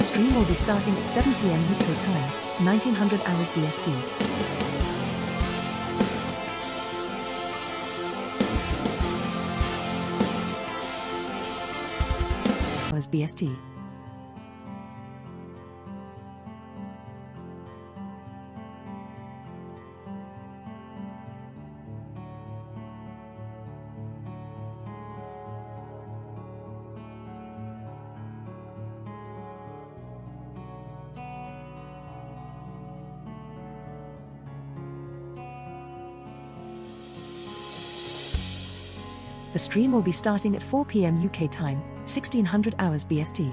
stream will be starting at 7 p.m. UK time, 1900 hours BST. Hours BST. The stream will be starting at 4 p.m. UK time, 1600 hours BST.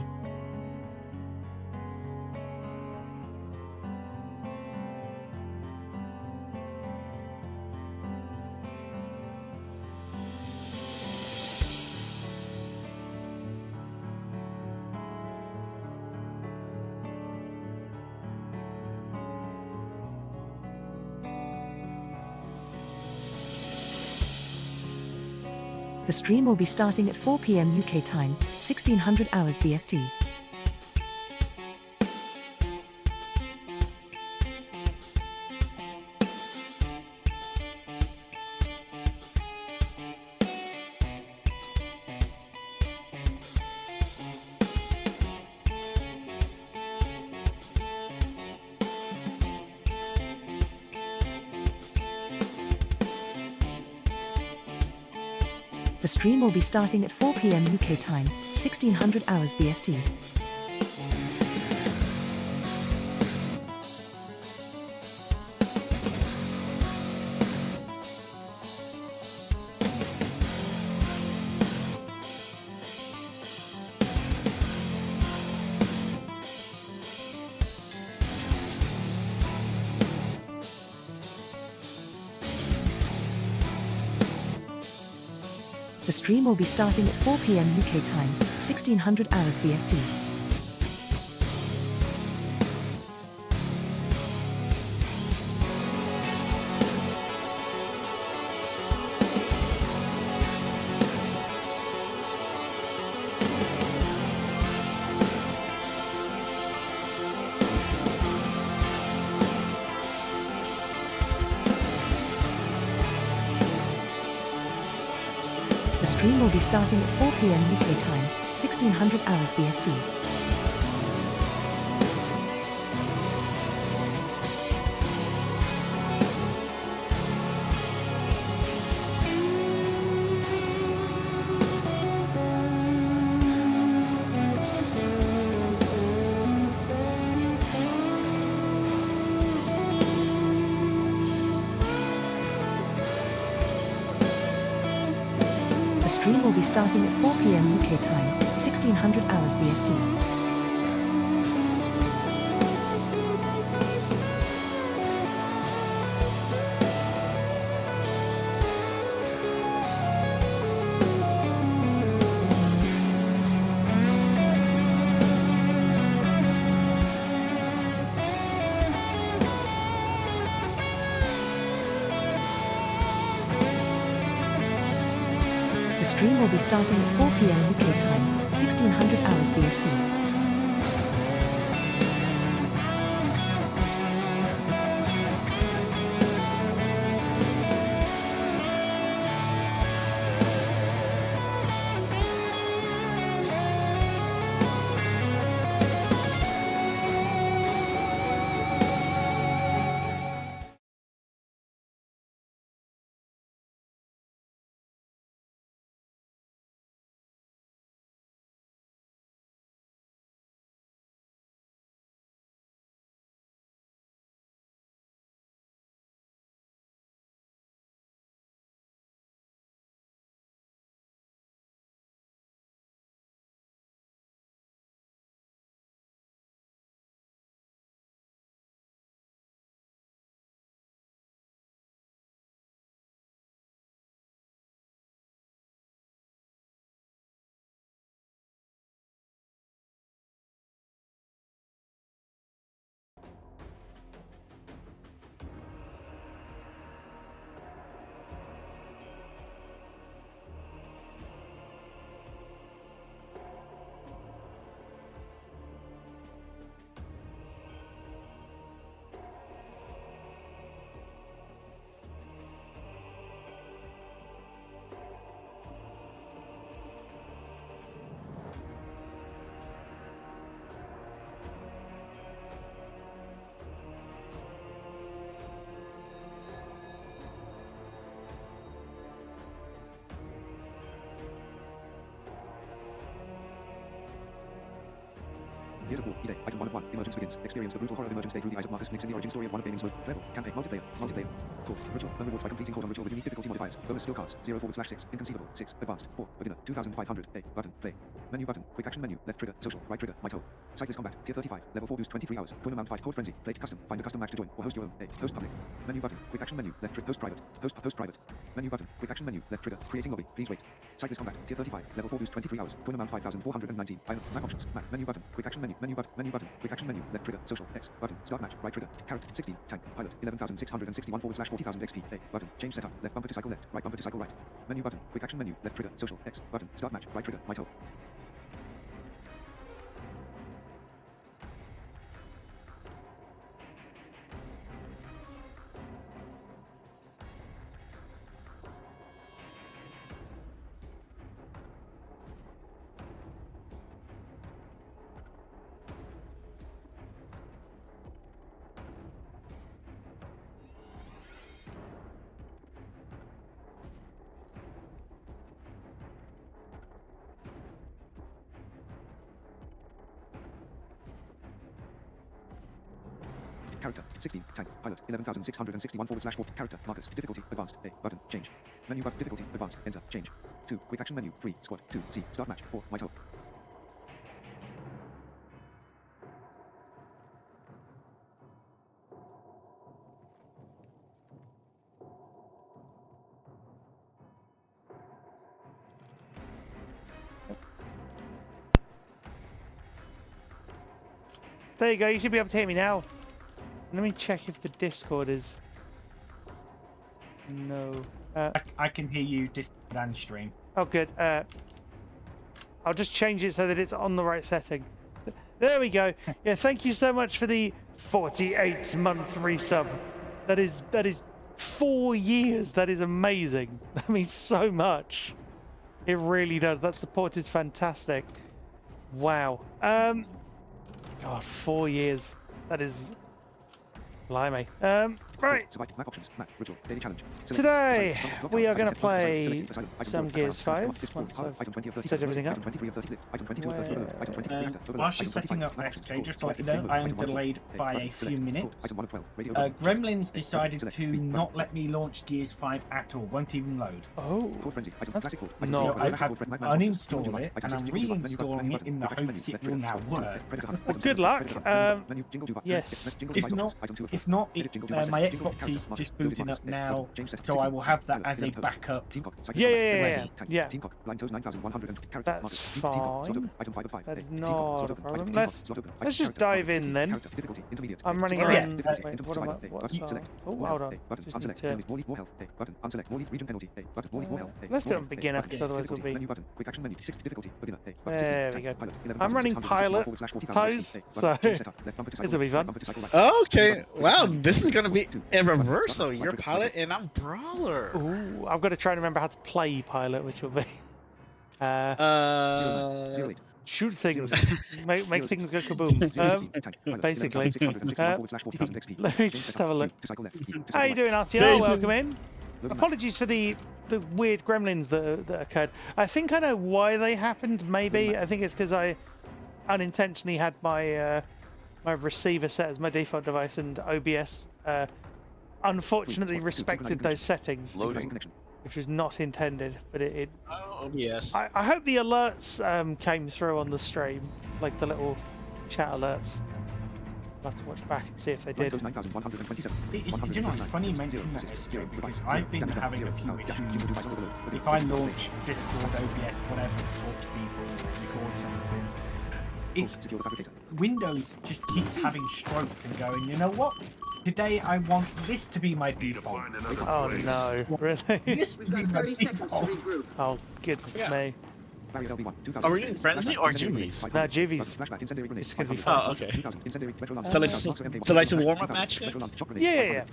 The stream will be starting at 4 p.m. UK time, 1600 hours BST. The stream will be starting at 4 p.m. UK time, 1600 hours BST. The stream will be starting at 4 p.m. UK time, 1600 hours BST. The stream will be starting at 4 p.m. UK time, 1600 hours BST. The stream will be starting at 4 p.m. UK time, 1600 hours BST. The stream will be starting at 4 p.m. UK time, 1600 hours BST. Here's a war. E-Day. Item 1 of 1. Emergence begins. Experience the brutal horror of Emergence Day through the eyes of Marcus Flicks in the origin story of one of gaming's most level. Campaign. Multiplayer. Multiplayer. Core. Ritual. Earn rewards by completing core on ritual with unique difficulty modifiers. Bonus skill cards. 0/6. Inconceivable. 6. Advanced. 4. Beginner. 2500. A. Button. Play. Menu button. Quick action menu. Left trigger. Social. Right trigger. Might hold. Cyclist combat. Tier 35. Level 4 boost 23 hours. Coin amount 5. Code frenzy. Play custom. Find a custom match to join or host your own. A. Host public. Menu button. Quick action menu. Left trigger. Host private. Host private. Menu button. Quick action menu. Left trigger. Creating lobby. Please wait. Cyclist combat. Tier 35. Level 4 boost 23 hours. Coin amount 5419. Map options. Map. Menu button. Quick action menu. Menu button. Menu button. Quick action menu. Left trigger. Social. X. Button. Start match. Right trigger. Carrot. 16. Tank. Pilot. 11,661/40,000 XP. A. Button. Change setup. Left bumper to cycle left. Right bumper to cycle right. Menu button. Quick action menu. Left trigger. Social. X. Button. Start match. Right trigger. Might hold. Character. 16. Tank. Pilot. 11,661/4. Character. Marcus. Difficulty. Advanced. A. Button. Change. Menu button. Difficulty. Advanced. Enter. Change. 2. Quick action menu. 3. Squad. 2. C. Start match. 4. Might hold. There you go, you should be able to hear me now. Let me check if the Discord is... No. I can hear you Discord and stream. Oh, good. I'll just change it so that it's on the right setting. There we go. Yeah, thank you so much for the 48-month resub. That is 4 years. That is amazing. That means so much. It really does. That support is fantastic. Wow. God, 4 years. That is... Blimey. Right. Map options. Map. Ritual. Daily challenge. Today, we are going to play some Gears 5 once I've set everything up. While she's setting up XK, just to let you know, I am delayed by a few minutes. Gremlins decided to not let me launch Gears 5 at all, won't even load. Oh, No, I've had to uninstall it, and I'm reinstalling it in the hopes it will now work. well, good luck. Yes. If not, my Xbox is just booting up now, so I will have that as a backup. Yeah. That's fine. That is not a problem. Let's just dive in then. I'm running around. Wait, what am I? What's oh, hold on. Just need to... Let's do it on beginner, because otherwise we'll be... There we go. I'm running pilot pose, so this will be fun. Okay, wow, this is gonna be a reversal. You're pilot and I'm brawler. Ooh, I've got to try and remember how to play pilot, which will be shoot things, make things go kaboom. Basically, let me just have a look. How you doing, RTR? Welcome in. Apologies for the weird gremlins that occurred. I think I know why they happened. Maybe I think it's because I unintentionally had my my receiver set as my default device, and OBS unfortunately respected those settings, which was not intended. But it Oh, yes. I hope the alerts came through on the stream, like the little chat alerts. I'll have to watch back and see if they did. You know, it's funny you mention that, SJ, because I've been having a few issues. If I launch Discord, OBS, whatever, to talk to people or record something, Windows just keeps having strokes and going, you know what? Today I want this to be my default. Oh no, really? This to be my default. Oh goodness me. Are we doing Frenzy or Juvies? No, Juvies. It's gonna be fun. Oh, okay. So like a warm-up match then? Yeah.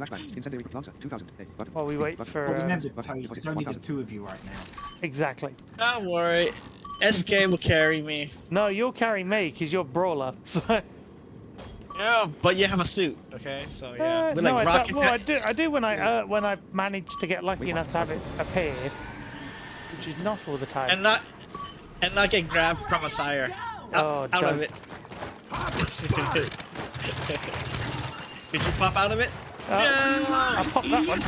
While we wait for... But remember, there's only the two of you right now. Exactly. Don't worry. SK will carry me. No, you'll carry me, because you're brawler, so... Yeah, but you have a suit, okay? So yeah, we're no, like rocket. Well, I do when I manage to get lucky enough to have it appear, which is not all the time. And not get grabbed from a sire. Out of it. Did you pop out of it? I popped that one.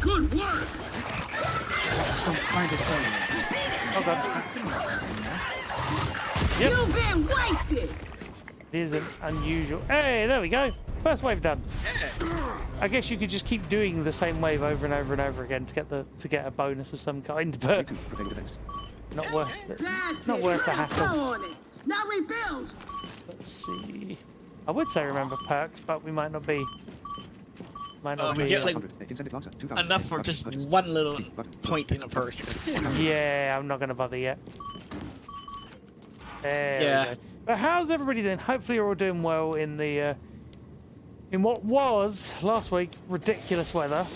Good work. Some kind of thing. Hold on. Yep. You've been wasted. It is an unusual. Hey, there we go. First wave done. Yeah. I guess you could just keep doing the same wave over and over and over again to get a bonus of some kind, but not worth it. That's Not it. worth the Go hassle. on it. Now rebuild. Let's see. I would say remember perks, but we might not be. Might not We be. get like enough for just one little point in a perk. Yeah, I'm not gonna bother yet. There Yeah. we go. But how's everybody doing? Hopefully you're all doing well in the in what was last week ridiculous weather,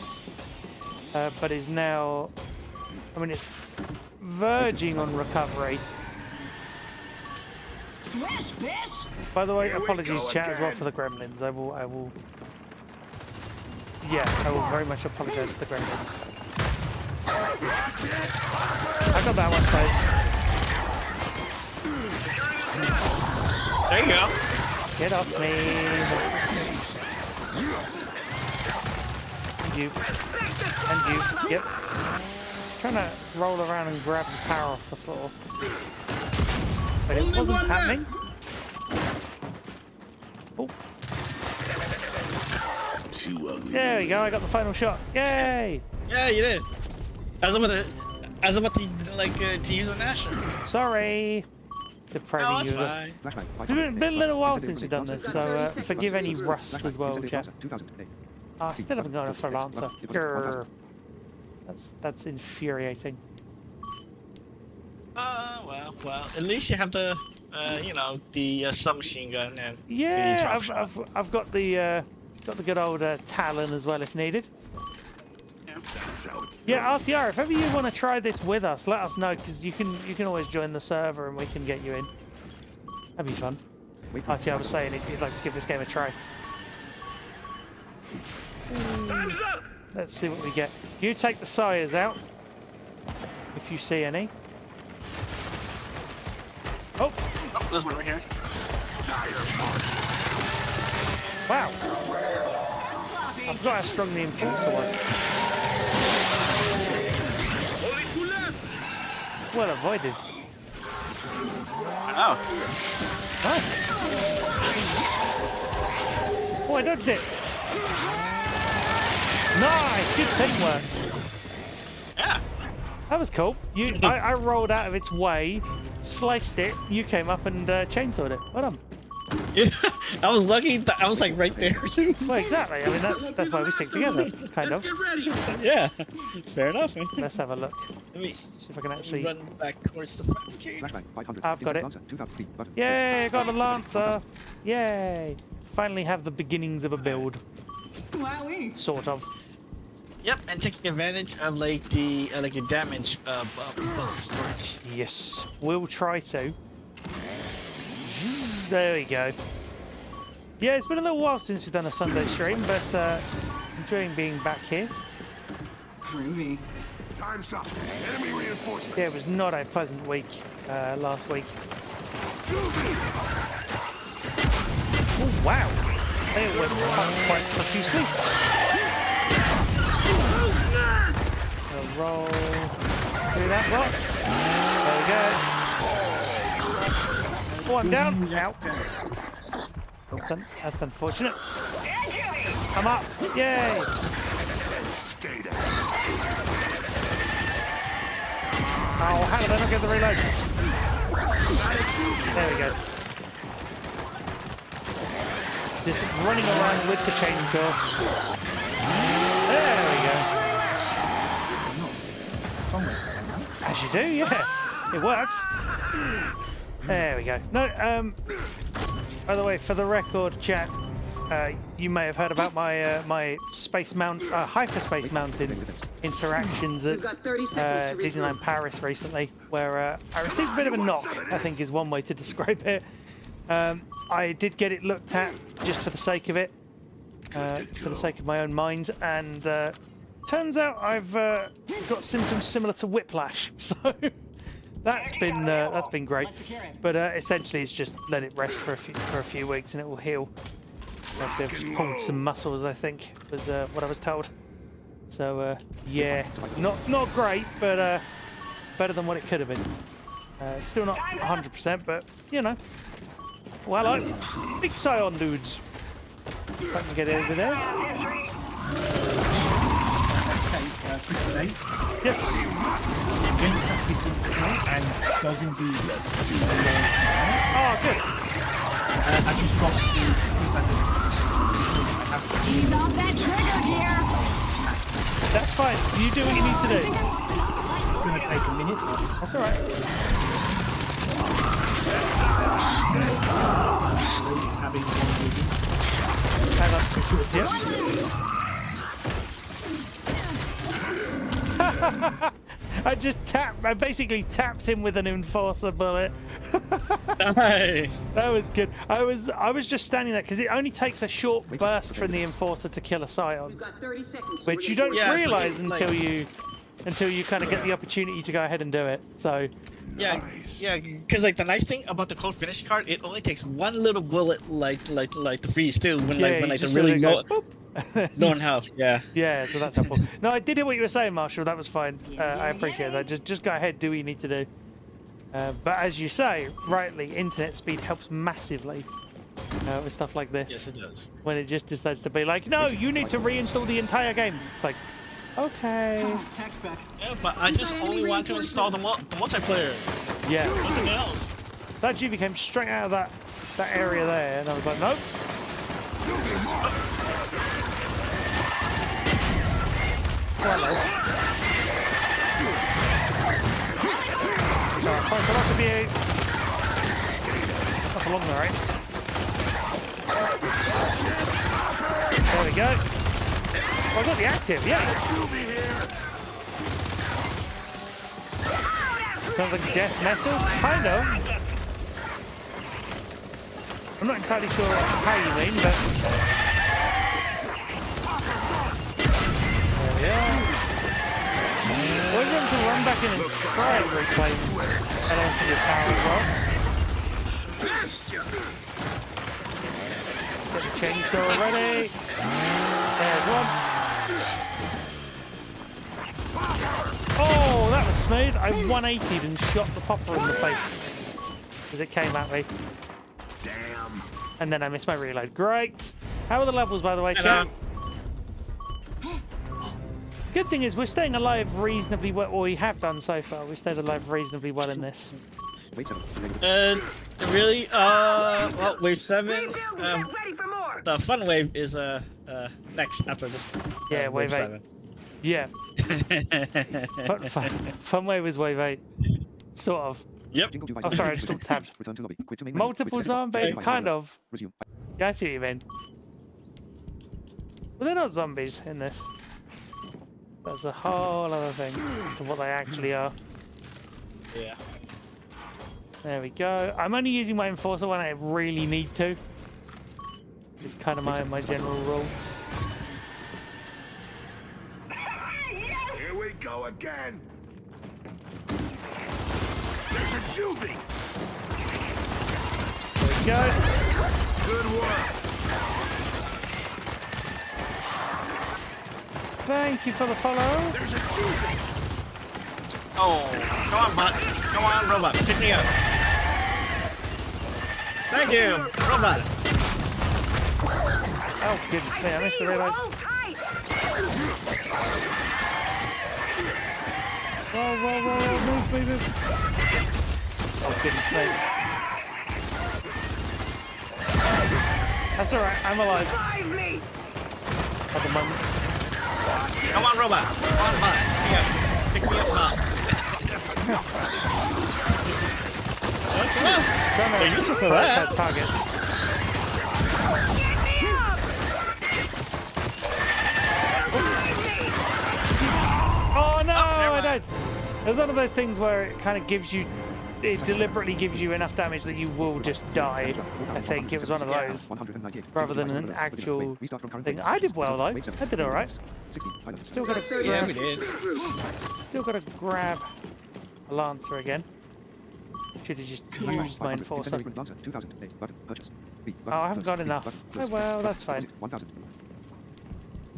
but is now. I mean, it's verging on recovery. Swish, bitch. By the way, apologies, chat, as well for the gremlins. I will. Yeah, I will very much apologise for the gremlins. I got that one, folks. There you go. Get off me. And you. And you. Yep. Trying to roll around and grab the power off the floor. But it wasn't happening. Oh. There we go, I got the final shot. Yay! Yeah, you did. I was about to like to use a Nasher. Sorry. No, Depraving it's you. fine. It's been a little while since you've done this, so forgive any rust as well, chat. Oh, I still haven't got enough for a Lancer. Grr. That's infuriating. Well. At least you have the, you know, the submachine gun and the Yeah, drop shot. I've got the good old Talon as well if needed. Yeah, RTR, if ever you want to try this with us, let us know, because you can always join the server and we can get you in. That'd be fun. RTR was saying he'd like to give this game a try. Let's see what we get. You take the sires out, if you see any. Oh! Oh, there's one right here. Wow! I forgot how strong the Enforcer was. Well avoided. I know. Nice. Oh, I dodged it. Nice, good teamwork. Yeah. That was cool. I rolled out of its way, sliced it. You came up and chainsawed it. Well done. Yeah. I was lucky. I was like right there too. Well, exactly. I mean, that's why we stick together, kind of. Get ready. Yeah. Fair enough. Man. Let's have a look. Let me See if I can actually. run back towards the fabricator. I've got it. Yay! I got a Lancer. Yay! Finally have the beginnings of a build, Wowee. sort of. Yep, and taking advantage of like the damage buff for it. Yes, we'll try to. There we go. Yeah, it's been a little while since we've done a Sunday stream, but enjoying being back here. Groovy. Time's up. Enemy reinforcements. Yeah, it was not a pleasant week last week. Oh wow! They went quite profusely. Roll through that rock. There we go. One down. Out. That's unfortunate. Come up. Yay. Stay down. Oh, how did I not get the reload? There we go. Just running around with the chainsaw. There we go. As you do, yeah. It works. There we go. No, by the way, for the record, chat, you may have heard about my my hyperspace mounted interactions at You've got 30 seconds to Disneyland Paris recently, where I received a bit of a knock, I think is one way to describe it. I did get it looked at just for the sake of it, for the sake of my own mind, and turns out I've got symptoms similar to whiplash, so that's been great. But essentially, it's just let it rest for a few weeks and it will heal. Like they've just pulled some muscles, I think, was what I was told. So yeah, not great, but better than what it could have been. Still not 100%, but you know. Well, big Scion dudes. If I can get over there. Yes. And does indeed. Oh, good. I just got to. Ease off that trigger here. That's fine. You do what you need to do. It's going to take a minute. That's all right. Having one vision. Hang on. Yep. I basically tapped him with an enforcer bullet. Nice. That was good. I was just standing there because it only takes a short burst from the enforcer to kill a Scion, We've got 30 seconds. which you don't Yeah, so realize just, until you kind of get the opportunity to go ahead and do it. So Yeah, yeah, because like the nice thing about the cold finish card, it only takes one little bullet, like to freeze too. When Yeah, like you the just really sort of low, low on health. Yeah. yeah, so that's helpful. No, I did hear what you were saying, Marshall. That was fine. I appreciate that. Just go ahead, do what you need to do. But as you say, rightly, internet speed helps massively with stuff like this. Yes, it does. When it just decides to be like, no, you need to reinstall the entire game. It's like, okay. Tax back. Yeah, but I just only want to install the multiplayer. Yeah. Nothing else. That Juvie came straight out of that area there, and I was like, nope. Hello. Alright, fine philosophy. Up along the right. There we go. Oh, I got the active, yeah. Sounds like death metal, kind of. I'm not entirely sure how you mean, but there we are. We're going to run back in and try and reclaim elements of your power as well. Get the chainsaw ready. There's one. Oh, that was smooth. I 180'd and shot the popper in the face as it came at me. Damn. And then I missed my reload. Great. How are the levels, by the way, chat? Good thing is we're staying alive reasonably well. Or we have done so far. We've stayed alive reasonably well in this. Wave 7. Really? Well, wave 7. The fun wave is next after this. Yeah, wave 8. 7. Yeah. Fun wave is wave 8. Sort of. Yep. Oh, sorry, I just took tabs. Return to lobby. Quit to main menu. Multiple Quit to desktop. zombie, Quit kind to of. Resume. Yeah, I see what you mean. But they're not zombies in this. That's a whole other thing as to what they actually are. Yeah. There we go. I'm only using my enforcer when I really need to. It's kind of my general rule. Here we go again. There's a Juvie. There we go. Good work. Thank you for the follow. There's a Juvie. Oh, come on, bot. Come on, robot. Pick me up. Thank you, robot. Oh, goodness me, I missed the reload. Whoa, move. Oh, goodness me. That's alright, I'm alive. At the moment. Come on, robot. Come on, bot. Pick me up, bot. Come on. They're useful for that. Targets. Oh no, I died. It's one of those things where it kind of gives you, it deliberately gives you enough damage that you will just die. I think it was one of those, rather than an actual thing. I did well though. I did all right. Still got to Yeah, we did. grab a Lancer again. Should have just used my enforcer. Lancer, 2000. A. Button. Purchase. B. Oh, I haven't got enough. Button. Oh well, that's fine. 1000.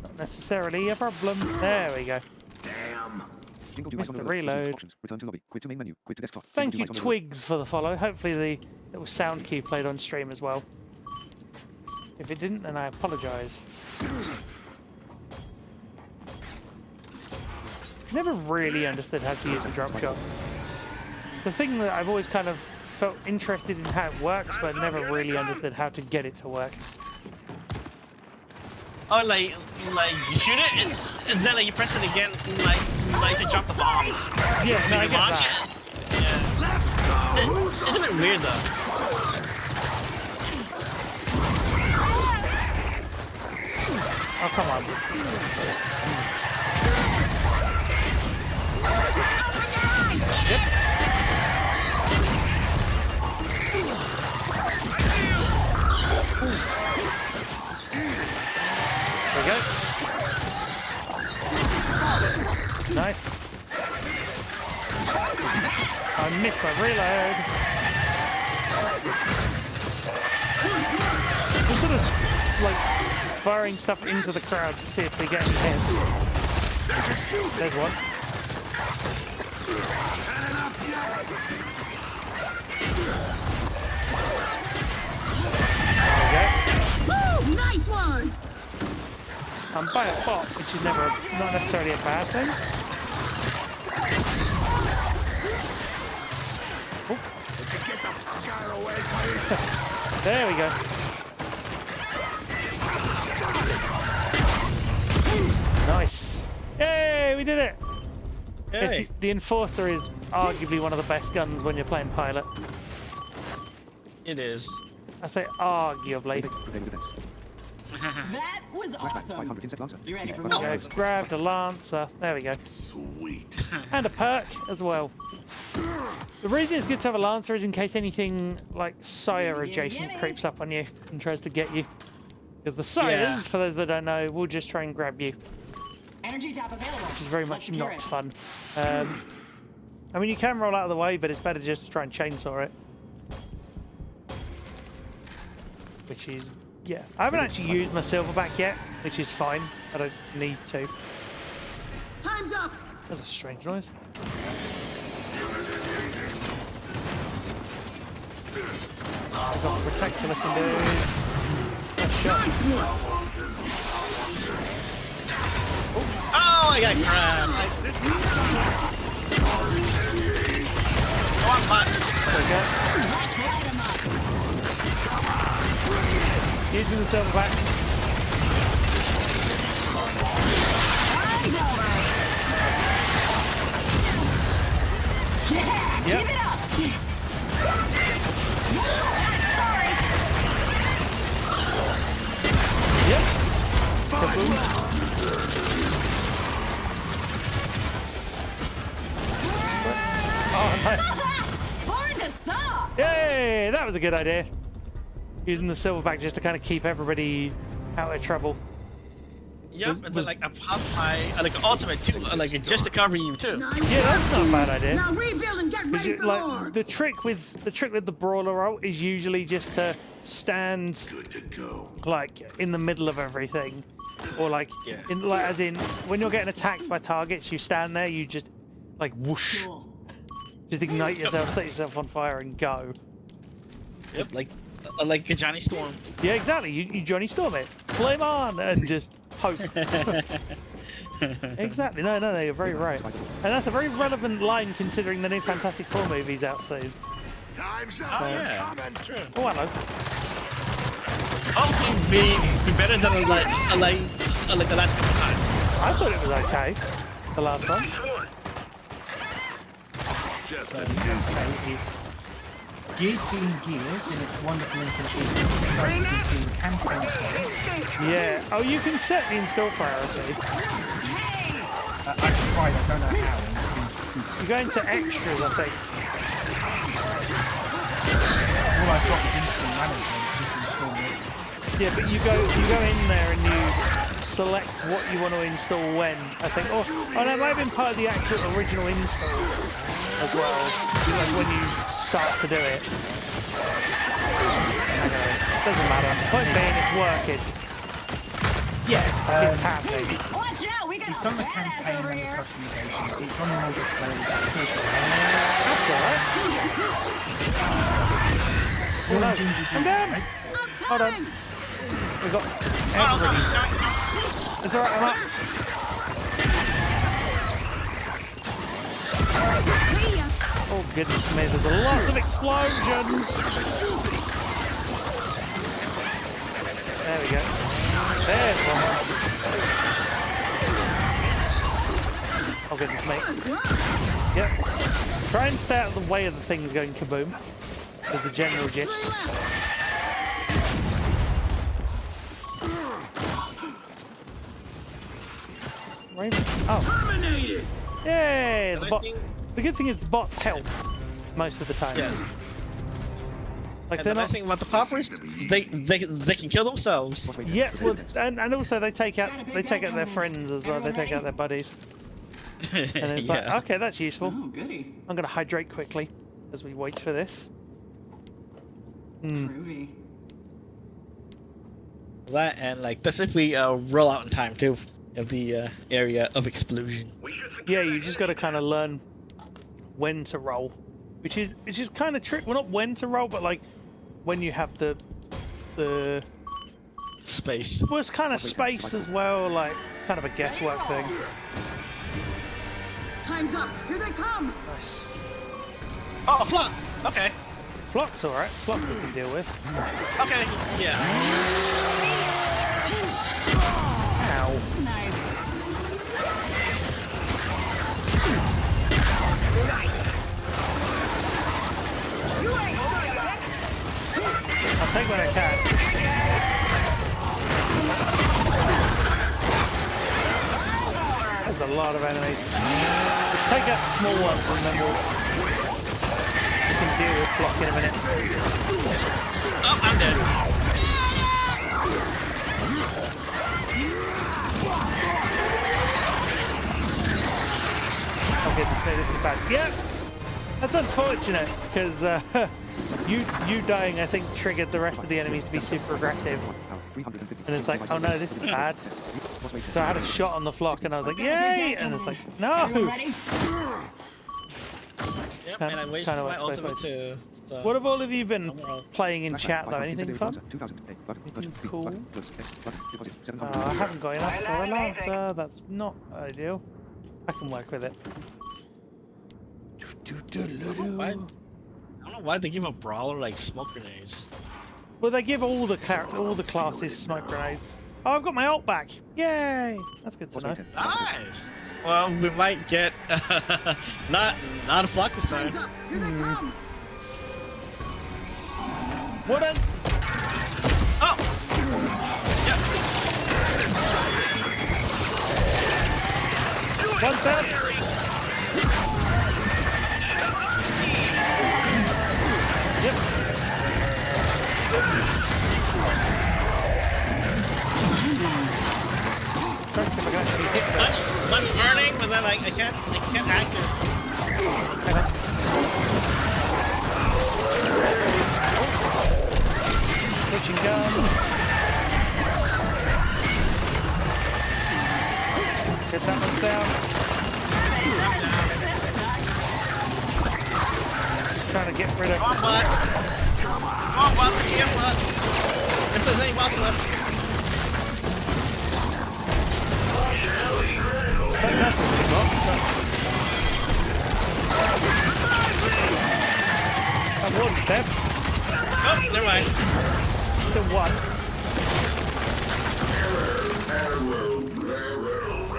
Not necessarily a problem. There we go. Damn. Jingle to Missed icon the overload. Options, reload. Options. Return to lobby. Quit to main menu. Quit to desktop. Thank Jingle you, to icon overload. Twigs, for the follow. Hopefully the little sound cue played on stream as well. If it didn't, then I apologise. Never really understood how to use a drop shot. It's a thing that I've always kind of felt interested in how it works, but never really understood how to get it to work. Oh, like you shoot it and then like you press it again, like to drop the bombs. Yeah, So no, I you get launch that. it. Yeah. It's a bit weird though. Oh, come on. Yep. There we go. Nice. I missed my reload. Just sort of like firing stuff into the crowd to see if they get any hits. There's one. There we go. Woo! Nice one! I'm by a bot, which is not necessarily a bad thing. Get the fuck out of the way, please. There we go. Nice. Yay, we did it! Yes, Hey. the Enforcer is arguably one of the best guns when you're playing Pilot. It is. I say arguably. Prevailing defense. That was Flashback. awesome. 500 insect Lancer. You ready for Button. more? Let's grab the Lancer. There we go. Sweet. And a perk as well. The reason it's good to have a Lancer is in case anything like Sire adjacent gimme. creeps up on you and tries to get you. Because the Sires, Yeah. for those that don't know, will just try and grab you, Energy tap available. which is very Let's much secure not it. fun. I mean, you can roll out of the way, but it's better just to try and chainsaw it. Which is, yeah. I haven't actually used my Silverback yet, which is fine. I don't need to. Time's up. That's a strange noise. I've got a protector looking dude. Nice shot. Oh, I got grabbed. Go on, buttons. Okay. Using the Silverback. Time's over. Yeah, Yep. keep it up. Sorry. Yep. Kaboom. Oh, nice. Born to saw. Yay! That was a good idea. Using the Silverback just to kind of keep everybody out of trouble. Yep, and then like I pop my like ultimate too, like just to cover you too. Nice. Yeah, that's not a bad idea. Now rebuild and get 'Cause ready you- for more. like the trick with the brawler ult is usually just to stand Good to go. like in the middle of everything, or like Yeah. in like as in when you're getting attacked by targets, you stand there, you just like whoosh, Cool. just ignite yourself, set yourself on fire, and go. Yep, like a Johnny Storm. Yeah, exactly. You Johnny Storm it, flame on, and just hope. Exactly. No, you're very right. And that's a very relevant line considering the new Fantastic Four movie's out soon. Time's up. Oh They're yeah, coming. true. Oh, hello. Hopefully be better than like the last couple times. I thought it was okay. The last one. Just a Say it's geared being geared and it's wonderful information being campaign. Yeah. Oh, you can set the install priority. I tried, I don't know how. You go into extras, I think. All I've got is instant management, just install it. Yeah, but you go in there and you select what you want to install when. I think, oh, that might have been part of the actual original install as well. Like when you start to do it. Anyway, doesn't matter. Point being, it's working. Yeah, It's happening. Watch out, we got he's a done the badass campaign over and the here. customization. He's done the multiplayer. That's alright. Oh no, I'm down. Hold on. We got everybody. It's alright, I'm up. Oh goodness me, there's a lot of explosions. There we go. There's one. Oh goodness me. Yep. Try and stay out of the way of the things going kaboom. Is the general gist. Raven. Oh. Terminated. Yay! And I The, think- the good thing is the bots help most of the time. Yes. Like And they're the nice not. thing about the poppers, they can kill themselves. Yeah, well, and also they take out their friends as well. They take out their buddies, and it's like, Yeah. okay, that's useful. Oh, goody. I'm gonna hydrate quickly as we wait for this. Groovy. That and like that's if we roll out in time too of the area of explosion. Yeah, you just got to kind of learn when to roll, which is kind of trick. Well, not when to roll, but like when you have the Space. well, it's kind of space as well. Like it's kind of a guesswork thing. Time's up. Here they come. Nice. Oh, a flop. Okay. Flock's alright. Flock we can deal with. Okay. Yeah. Ow. Nice. I'll take what I can. There's a lot of enemies. Just take out the small ones and then we can deal with Flock in a minute. Oh, I'm dead. Oh goodness me, this is bad. Yep! That's unfortunate, because you dying, I think, triggered the rest of the enemies to be super aggressive. And it's like, oh no, this is bad. So I had a shot on the Flock and I was like, yay! And it's like, Everyone no! ready? Yep, Kind- and I wasted kinda my works both ultimate ways. too. So. What have all of you been playing in chat though? Anything fun? Cool. I haven't got enough for a Lancer. That's not ideal. I can work with it. Why? I don't know why they give a brawler like smoke grenades. Well, they give all the classes smoke grenades. Oh, I've got my ult back! Yay! That's good to know. Nice. Well, we might get not a flock this Time's time. up. Here they come. What else? Oh. Yep. One down. Yep. Trying to see if I can actually hit that. One's burning, but then like I can't active. Switching guns. Get that one down. Trying to get rid of. Come on, bud. Come on, bud. Here, bud. If there's any bots left. That's one step. Oh, never mind. Still one.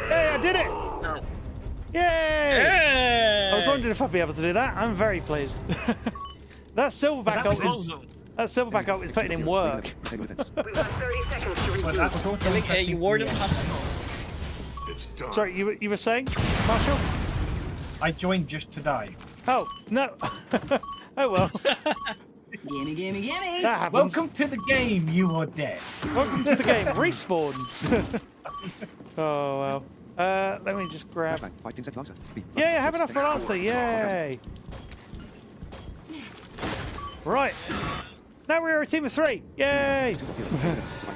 Hey, I did it! No. Yay! Hey! I was wondering if I'd be able to do that. I'm very pleased. That silverback That was ult is Awesome. that silverback ult is putting in work. But that was also Like, hey, you wore the interesting to me. popsicle. It's done. Sorry, you were saying, Marshall? I joined just to die. Oh no. Oh well. Gimme, gimme, gimme. That happens. Welcome to the game, you are dead. Welcome to the game. Respawn. Oh, well. Let me just grab... Flashbang. 5 pin set Lancer. B. Yeah, have enough for an answer. Yay. Right. Now we're a team of 3. Yay.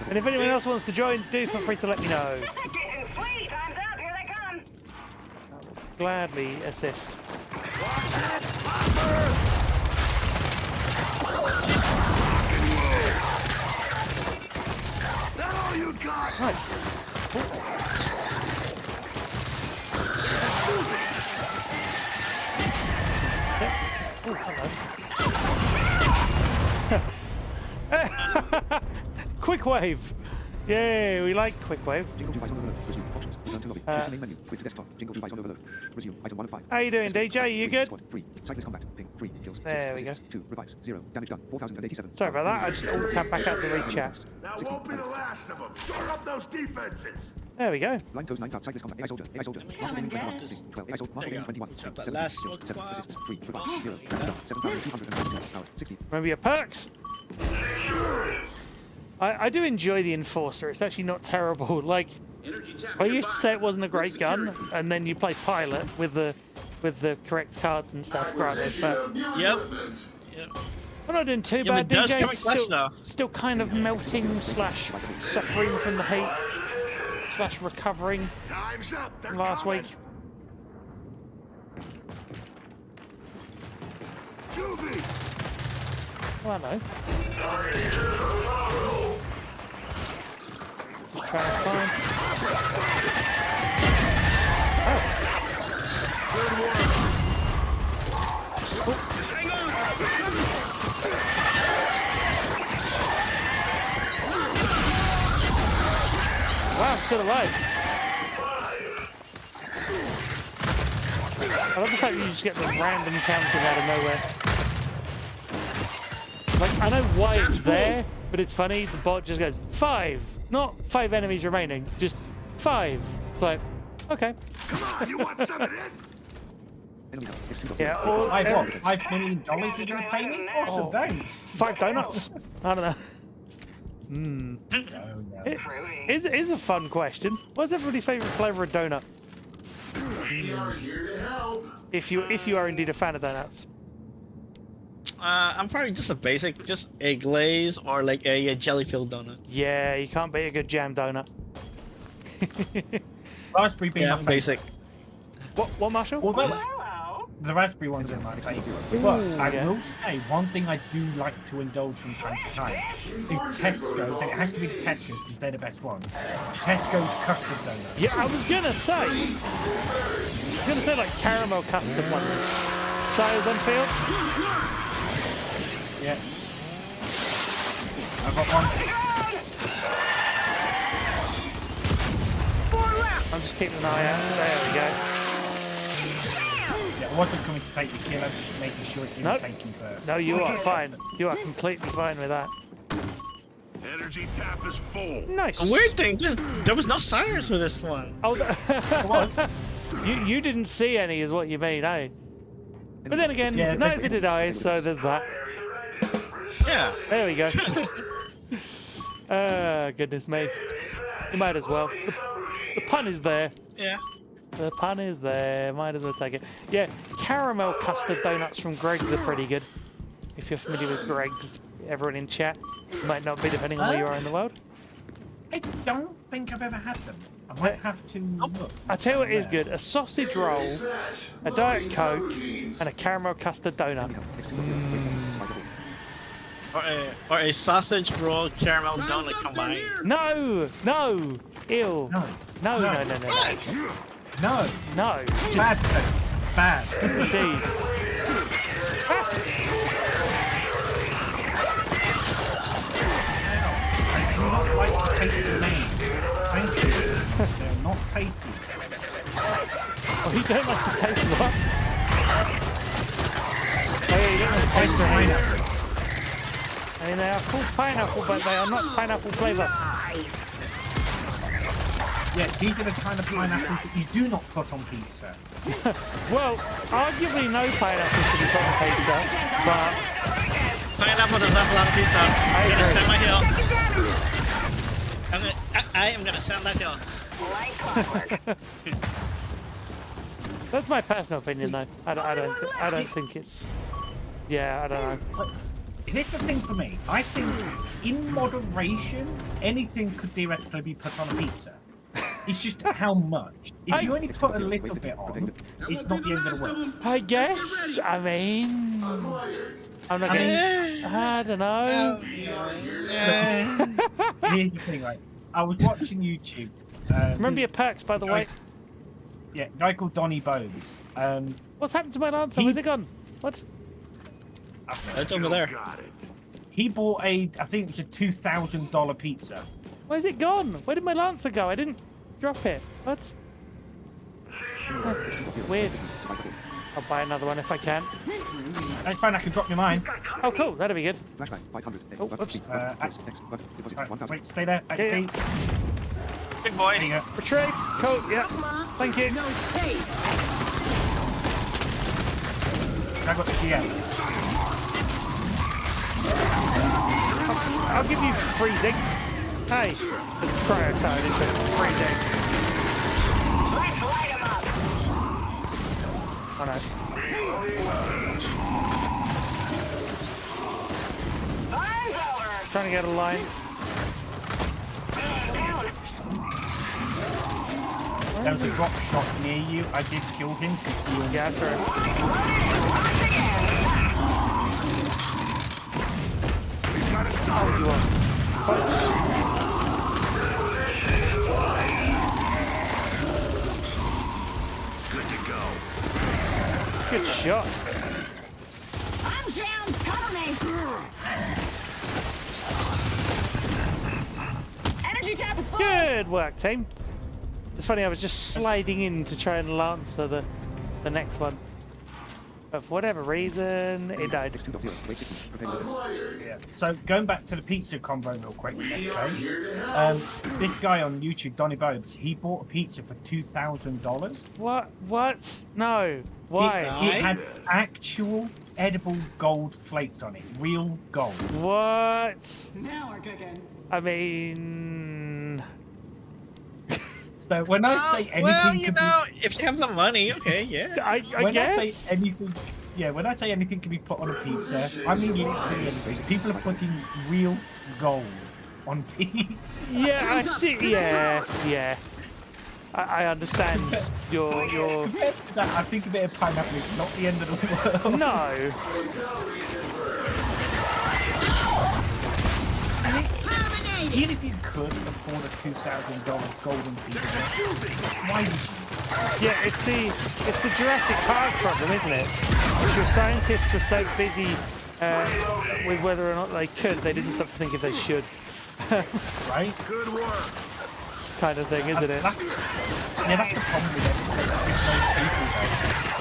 And if anyone else wants to join, do feel free to let me know. Getting sweet. Time's up. Here they come. Gladly assist. That all you got? Nice. Oh, hello. Quick wave. Yay, we like quick wave. Jingle device on overload. Resume. Options. Return to lobby. Enter main menu. With desktop. Jingle device on overload. Resume. Item 1 of 5. How you doing, DJ? You good? Squad 3. Cyclist combat. Ping 3. Kills. There 6. we Assists, 2. Revives. 0. Damage done. 4,087. Sorry about that. I just alt-tabbed back out to read chat. That won't be the last of them. Shore up those defenses. There we go. Line toes 9. Cyclist combat. AI soldier. AI soldier. me Master have Gaming 21. this. Ping 12. AI soldier. Master There you Gaming go. 21. Which have that 7 last kills. smoke 7 bomb. assists. 3. Revives. Oh, 0. yeah. Damage done. 7,299 hours. 60. Remember your perks. I do enjoy the Enforcer. It's actually not terrible. Like, I used to say it wasn't a great gun, and then you play Pilot with the correct cards and stuff, granted, but Yep. Yep. we're not doing too Yeah, but bad. it does DJ come in clutch still, now. still kind of melting / suffering from the heat / recovering Time's up. They're last coming. week. Juvie. Well, I know. Just trying to find. Wow, I'm still alive. I love the fact that you just get the random counting out of nowhere. Like, I know why it's there, but it's funny, the bot just goes, 5! Not 5 enemies remaining, just 5. It's like, okay. Come on, you want some of this? Enemy health. X2. Yeah, or I what? $5 million you're gonna pay me? Awesome, Oh. thanks. 5 donuts. I don't know. No, no. It is a fun question. What's everybody's favourite flavour of donut? We are here to help. If you are indeed a fan of donuts. I'm probably just a basic, just a glaze or like a jelly-filled donut. Yeah, you can't beat a good jam donut. Raspberry being Yeah, my I'm favourite. basic. What, Marshall? Although Hello. the raspberry ones are my favourite. Ooh, But I yeah. will say one thing I do like to indulge from time to time is Tesco's, and it has to be the Tesco's because they're the best one. Tesco's custard donut. Yeah, I was gonna say like caramel custard ones. Size on field? Yeah. I've got one. I'm just keeping an eye out. There we go. Yeah, I wasn't coming to take the kill, I'm just making sure it didn't Nope. take you first. No, you are fine. You are completely fine with that. Energy tap is full. Nice. A weird thing, there was no sirens with this one. Oh, you didn't see any, is what you mean, eh? But then again, Yeah, neither did I, so there's that. Yeah. There we go. Goodness me. You might as well. The pun is there. Yeah. The pun is there. Might as well take it. Yeah, caramel custard donuts from Greggs are pretty good. If you're familiar with Greggs, everyone in chat might not be, depending on where you are in the world. I don't think I've ever had them. I might have to look. I tell you what is good: a sausage roll, a Diet Coke, and a caramel custard donut. Or a sausage roll caramel donut combined. No, no, ew. No. No, no, No. no, no, no. No. No, Bad. just then. Bad. indeed. I do not like to taste the name. Thank you. They're not tasty. Oh, you don't like to taste what? Oh yeah, you don't like to taste the Pineapple. I mean, they are called pineapple, but they are not pineapple flavour. Yeah, these are the kind of pineapples that you do not put on pizza. Well, arguably no pineapple should be put on pizza, but Pineapple does not belong to pizza. I'm gonna stand my hill. I am gonna stand that hill. Like clockwork. That's my personal opinion, though. I don't think it's. Yeah, I don't know. But here's the thing for me. I think in moderation, anything could theoretically be put on a pizza. It's just how much. If you only put a little bit on, it's not the end of the world. I guess. I mean, I'm not gonna. I don't know. Here's the thing, right? I was watching YouTube. Remember your perks, by the way. Yeah, a guy called Donny Bones. What's happened to my Lancer? Where's it gone? What? It's over there. He bought I think it was a $2,000 pizza. Where's it gone? Where did my Lancer go? I didn't drop it. What? Oh, weird. I'll buy another one if I can. That's fine, I can drop you mine. Oh, cool. That'll be good. Flashlight 500. Oh, whoops. Deposit Right, 1000. wait, stay there. Yeah. See? Big boys. There you go. Retrieve. Cool. Yeah. Thank you. No space. I got the GM. I'll give you freezing. Hey, it's cryo side, isn't it? Freezing. Let's light 'em up. Oh no. Fire's over. Trying to get a line. Down. There was a drop shot near you. I did kill him because he was... Yeah, sorry. We've got a solid. You want? Good to go. Good shot. I'm jammed. Cover me. Energy tap is full. Good work, team. It's funny, I was just sliding in to try and Lancer the next one. But for whatever reason, it died. X2.0. Wait 60. Prepare loaders. Yeah. So going back to the pizza convo real quick, okay? This guy on YouTube, Donny Bones, he bought a pizza for $2,000. What? What? No. Why? It had actual edible gold flakes on it, real gold. What? Now we're cooking. I mean, So when I say anything, Well, you can know, if you have the money, okay, yeah. I when I guess. say anything, yeah, when I say anything can be put on a pizza, I mean literally anything. People are putting real gold on pizza. Yeah, I see. Yeah, yeah. I understand your. Compared to that, I think a bit of pineapple is not the end of the world. No. Even if you could afford a $2,000 golden pizza, why would you? Yeah, it's the Jurassic Park problem, isn't it? Because your scientists were so busy with whether or not they could, they didn't stop to think if they should. Right? Good work. Kind of thing, isn't it? Yeah, that's the problem with those people, though.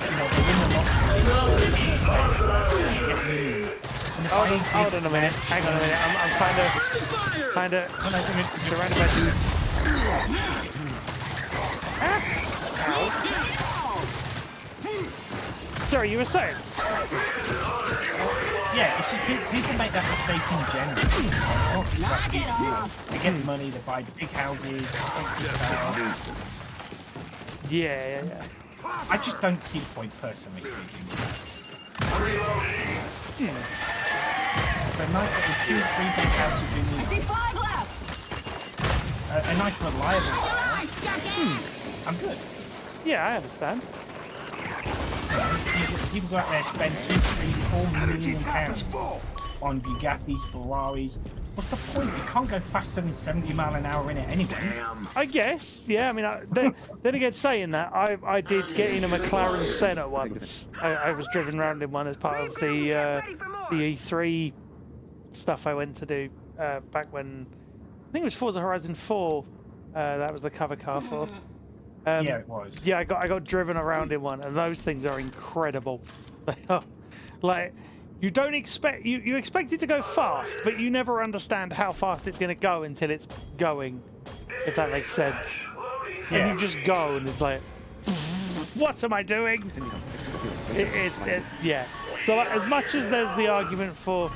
You know, they win the lottery. Hold on a minute. Hang on a minute. I'm kind of surrounded by dudes. Ow. Sorry, you were saying? Yeah, it's just people make that mistake in general. They get the money, they buy the big houses. Nuisance. Yeah. I just don't see the point, personally speaking. A nice little 2-3 big houses in I see New 5 left. a nice reliable house. I'm good. Yeah, I understand. People go out there and spend 2, 3, 4 Energy million tap is pounds full. on Bugattis, Ferraris. What's the point? You can't go faster than 70 mile an hour in it anyway. Damn. I guess. Yeah, I mean, then again, saying that, I did get in a McLaren Senna once. I was driven around in one as part of the E3 stuff I went to do back when I think it was Forza Horizon 4. That was the cover car for. Yeah, it was. Yeah, I got driven around in one, and those things are incredible. They are, like, you don't expect you expect it to go fast, but you never understand how fast it's going to go until it's going. If that makes sense. Yeah. And you just go, and it's like. What am I doing? Yeah. So like, as much as there's the argument for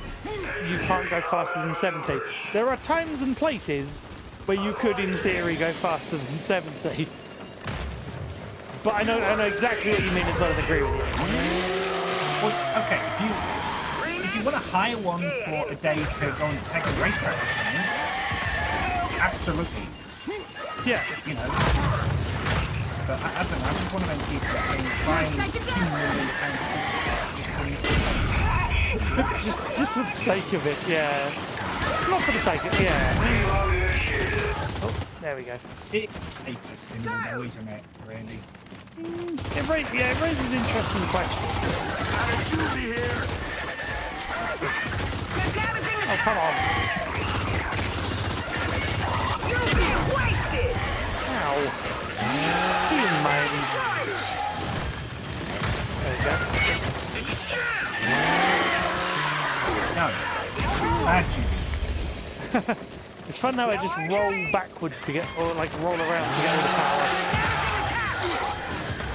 you can't go faster than 70, there are times and places where you could, in theory, go faster than 70. But I know exactly what you mean as well and agree with you. Well, okay, if you want to hire one for a day to go and take a racetrack or something, absolutely. Yeah. You know. But I don't know, I'm just one of them people that can find £2 million just for the sake of it, yeah. Not for the sake of it, yeah. Oh, there we go. It's a similar though, isn't it, really? It raises interesting questions. Oh, come on. Ow. He's mine. There we go. No. Bad Judy. It's fun now I just roll backwards to get, or like roll around to get all the power.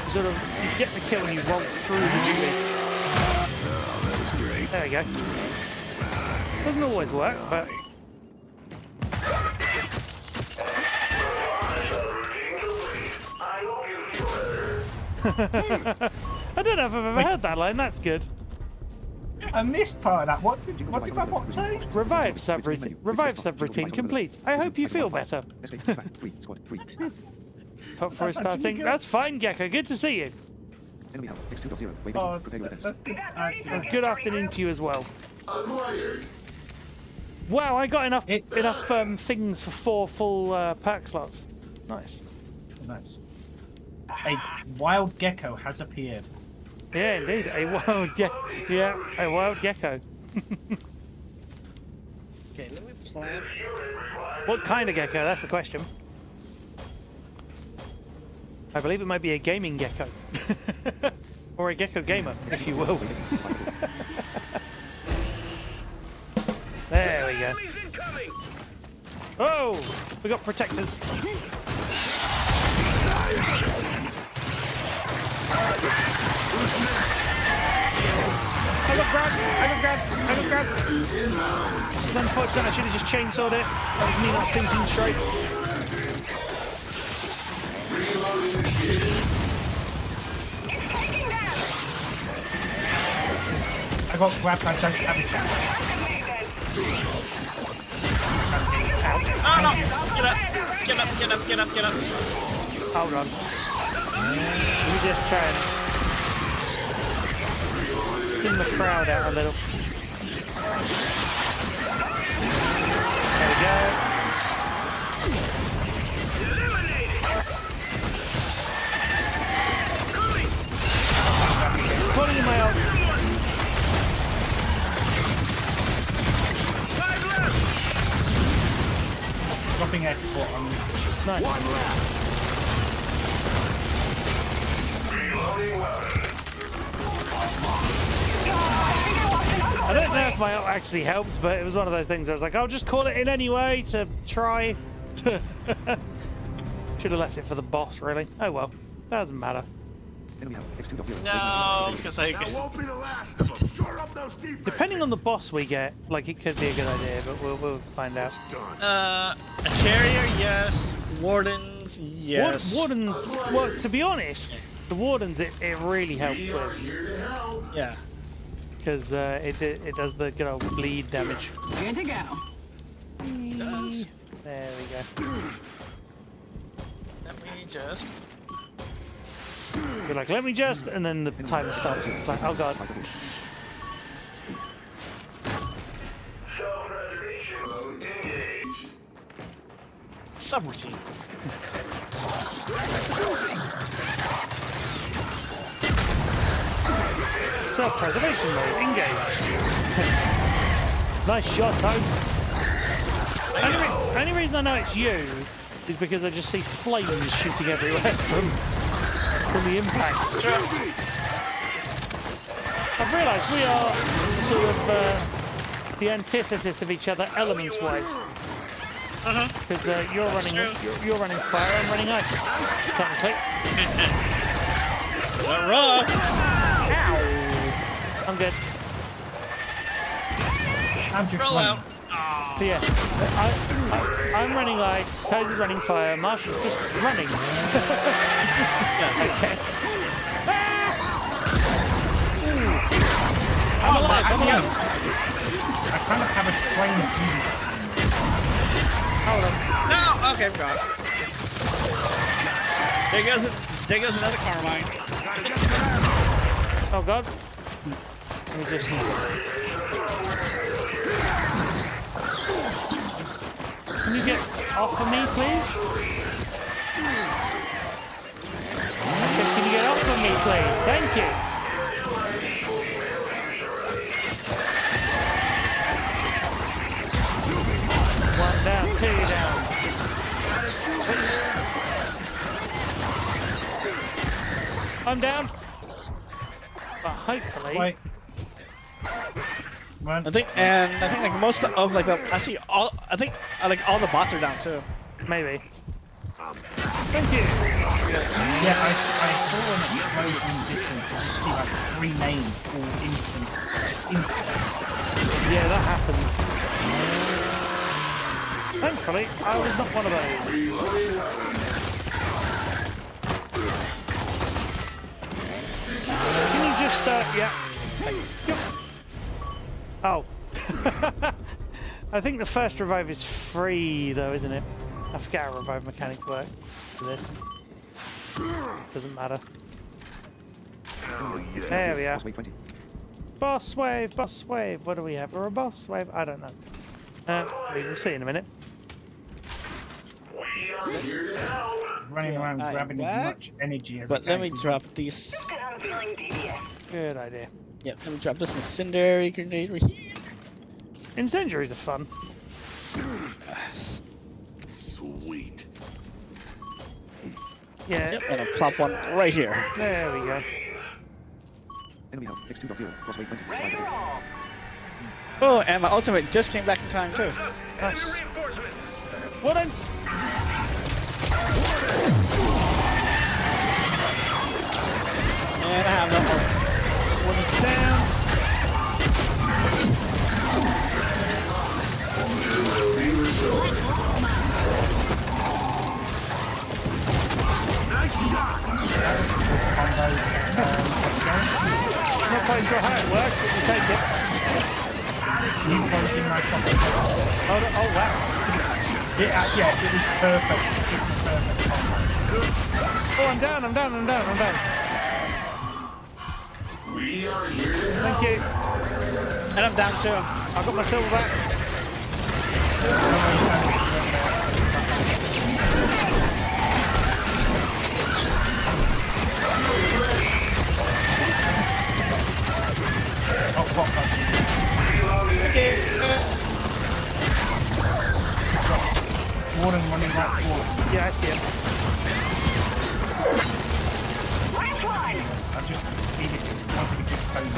You sort of, you get the kill and you roll through the Judy. There we go. Doesn't always work, but... I don't know if I've ever heard that line, that's good. I missed part of that. What did my bot say? Revive subroutine complete. I hope you feel better. Top 4 starting. That's fine, Gecko. Good to see you. Enemy health, X2.0. Wave Oh, prepare your defense. Good afternoon to you as well. Wow, I got enough things for 4 full perk slots. Nice. Nice. A wild gecko has appeared. Yeah, indeed. A wild gecko. Okay, let me plan. What kind of gecko? That's the question. I believe it might be a gaming gecko. Or a gecko gamer, if you will. There we go. Oh! We got protectors. I got grabbed! It's unfortunate, I should have just chainsawed it. That was me not thinking straight. I got grabbed, I don't have a chance. Oh no! Get up! Hold on. Let me just try and thin the crowd out a little. There we go. Pulling in my ult. Dropping export on me. Nice. I don't know if my ult actually helped, but it was one of those things where I was like, I'll just call it in anyway to try. Should have left it for the boss, really. Oh well, doesn't matter. Enemy health, X2.0. No, because I. That won't be the last of them. Shore up those defenses. Depending on the boss we get, like it could be a good idea, but we'll find out. A carrier, yes. Wardens, yes. Wardens, well, to be honest, the Wardens it really helps with. Yeah. Because it does the good old bleed damage. Good to go. Does. There we go. Let me just. You're like, let me just, and then the timer stops. It's like, oh god. Subroutines. Self-preservation mode, engage. Nice shot, Toes. Only reason I know it's you is because I just see flames shooting everywhere from the impact. I've realised we are sort of the antithesis of each other elements-wise. Because you're running fire, I'm running ice. Technically. Run! I'm good. I'm just Roll running. out. So yeah, I'm running ice, Toes is running fire, Marshall's just running. I guess. I'm alive, I'm alive. I kind of have a train of Hold on. No! Okay, God. There goes another Carmine. Oh god. Let me just... Can you get off of me, please? I said, can you get off of me, please? Thank you. One down, two down. I'm down. But hopefully... Wait. Run. I think like most of like the actually all I think like all the bots are down too. Maybe. Thank you. Yeah, I saw an explosion in the distance. I see like 3 names all instant. Yeah, that happens. Thankfully, I was not one of those. Can you just, yeah. Yep. Oh. I think the first revive is free, though, isn't it? I forget how revive mechanics work for this. Doesn't matter. There we are. Boss wave, boss wave. What do we have? Or a boss wave? I don't know. We will see in a minute. Running around grabbing as much energy as But I let can. me drop these. I'm feeling devious. Good idea. Yeah, let me drop this incendiary grenade right here. Incendiaries are fun. Yes. Sweet. Yeah. Yep, and I'll plop one right here. There we go. Enemy health, X2.0, cross wave 20, survival. Oh, and my ultimate just came back in time too. Nice. What else? And I have no more. One is down. Nice shot. I'm not quite sure how it works, but we'll take it. Oh wow. Yeah, it was perfect. It was perfect. Oh, I'm down. We are here to Thank you. And I'm down too. I got my silver back. Okay. Warning running back forward. Yeah, I see him. Last one. I just needed to wanted to get Tony.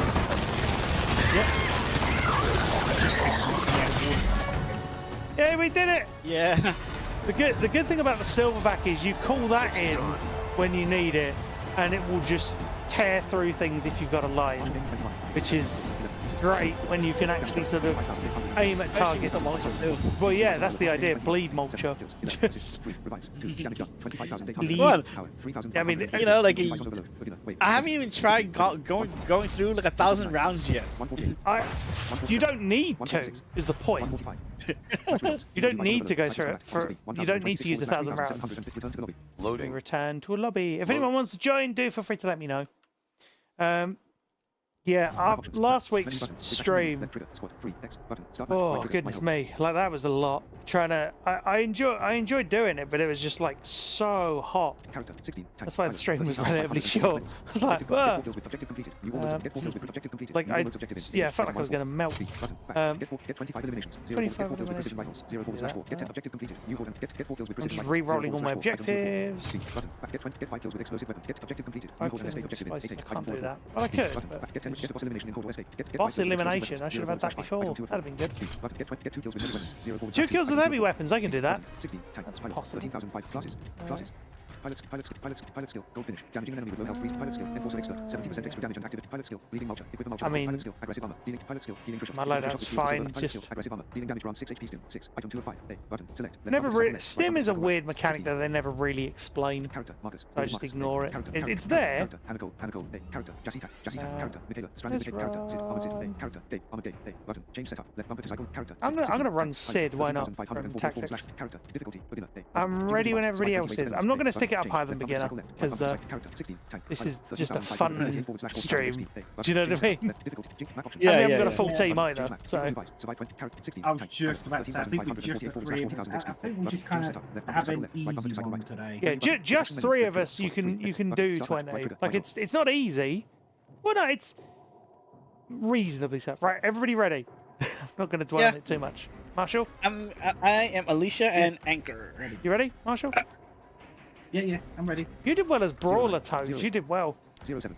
Yeah, we did it. Yeah. The good thing about the silverback is you call that in when you need it, and it will just tear through things if you've got a line, which is great when you can actually sort of aim at targets. Well, yeah, that's the idea. Bleed mulcher. Just bleed. What? I mean, You know, like I haven't even tried going through like 1,000 rounds yet. you don't need to. Is the point? You don't need to go through it. You don't need to use 1,000 rounds. We return to a lobby. If anyone wants to join, do feel free to let me know. Yeah, last week's stream. Oh goodness me, like that was a lot. I enjoyed doing it, but it was just like so hot. That's why the stream was relatively short. I was like, I felt like I was gonna melt. 25 eliminations. I'm just re-rolling all my objectives. I can't do that. Well, I could. Boss elimination. I should have had that before. That'd have been good. 2 kills with heavy weapons. I can do that. That's possible. Pilot skill. Gold finish. Damaging an enemy with low health. Freeze. Pilot skill. Enforcer extra. 70% extra damage and activate. Pilot skill. Bleeding mulcher. Equip mulcher. I mean, pilot skill. Aggressive armor. Dealing. Pilot skill. Healing Trisha. my Healing loadout's Trisha with shield fine, silver. Pilot just- skill. Aggressive armor. Dealing damage around 6 HP stim. 6. Item 2 of 5. A. Button. Select. Left Never button, really. left Stim button, is a right. weird mechanic 16. that they never really explain. Character. Marcus. I just Marcus. ignore it. Character. It's Character. there. Character. Hanako. Hanako. A. Character. Jasita. Jasita. Character. Michaela. Stranded. let's Michaela. Character. Sid. Armored Sid. A. run. Character. Dave. Armored Dave. A. Button. Change setup. Left bumper to cycle. Character. I'm gonna run Sid, why not? 13,544 From tactics. Character. Difficulty. Beginner. A. I'm ready when everybody else is. I'm not gonna stick it up higher than beginner, because this is just a fun stream. Do you know what I mean? Yeah, I haven't yeah, got a yeah. full team either, so I was just about to say, I think we just the three of us. I think we just kind of have an easy one today. yeah, just three of us. You can do 20. Like it's not easy. Well, no, it's reasonably so. Right, everybody ready? I'm not gonna dwell on Yeah. it too much. Marshall, I am Alicia and Anchor. you ready? Marshall, Yeah, I'm ready. you did well as Brawler, Toads. You did well. 07.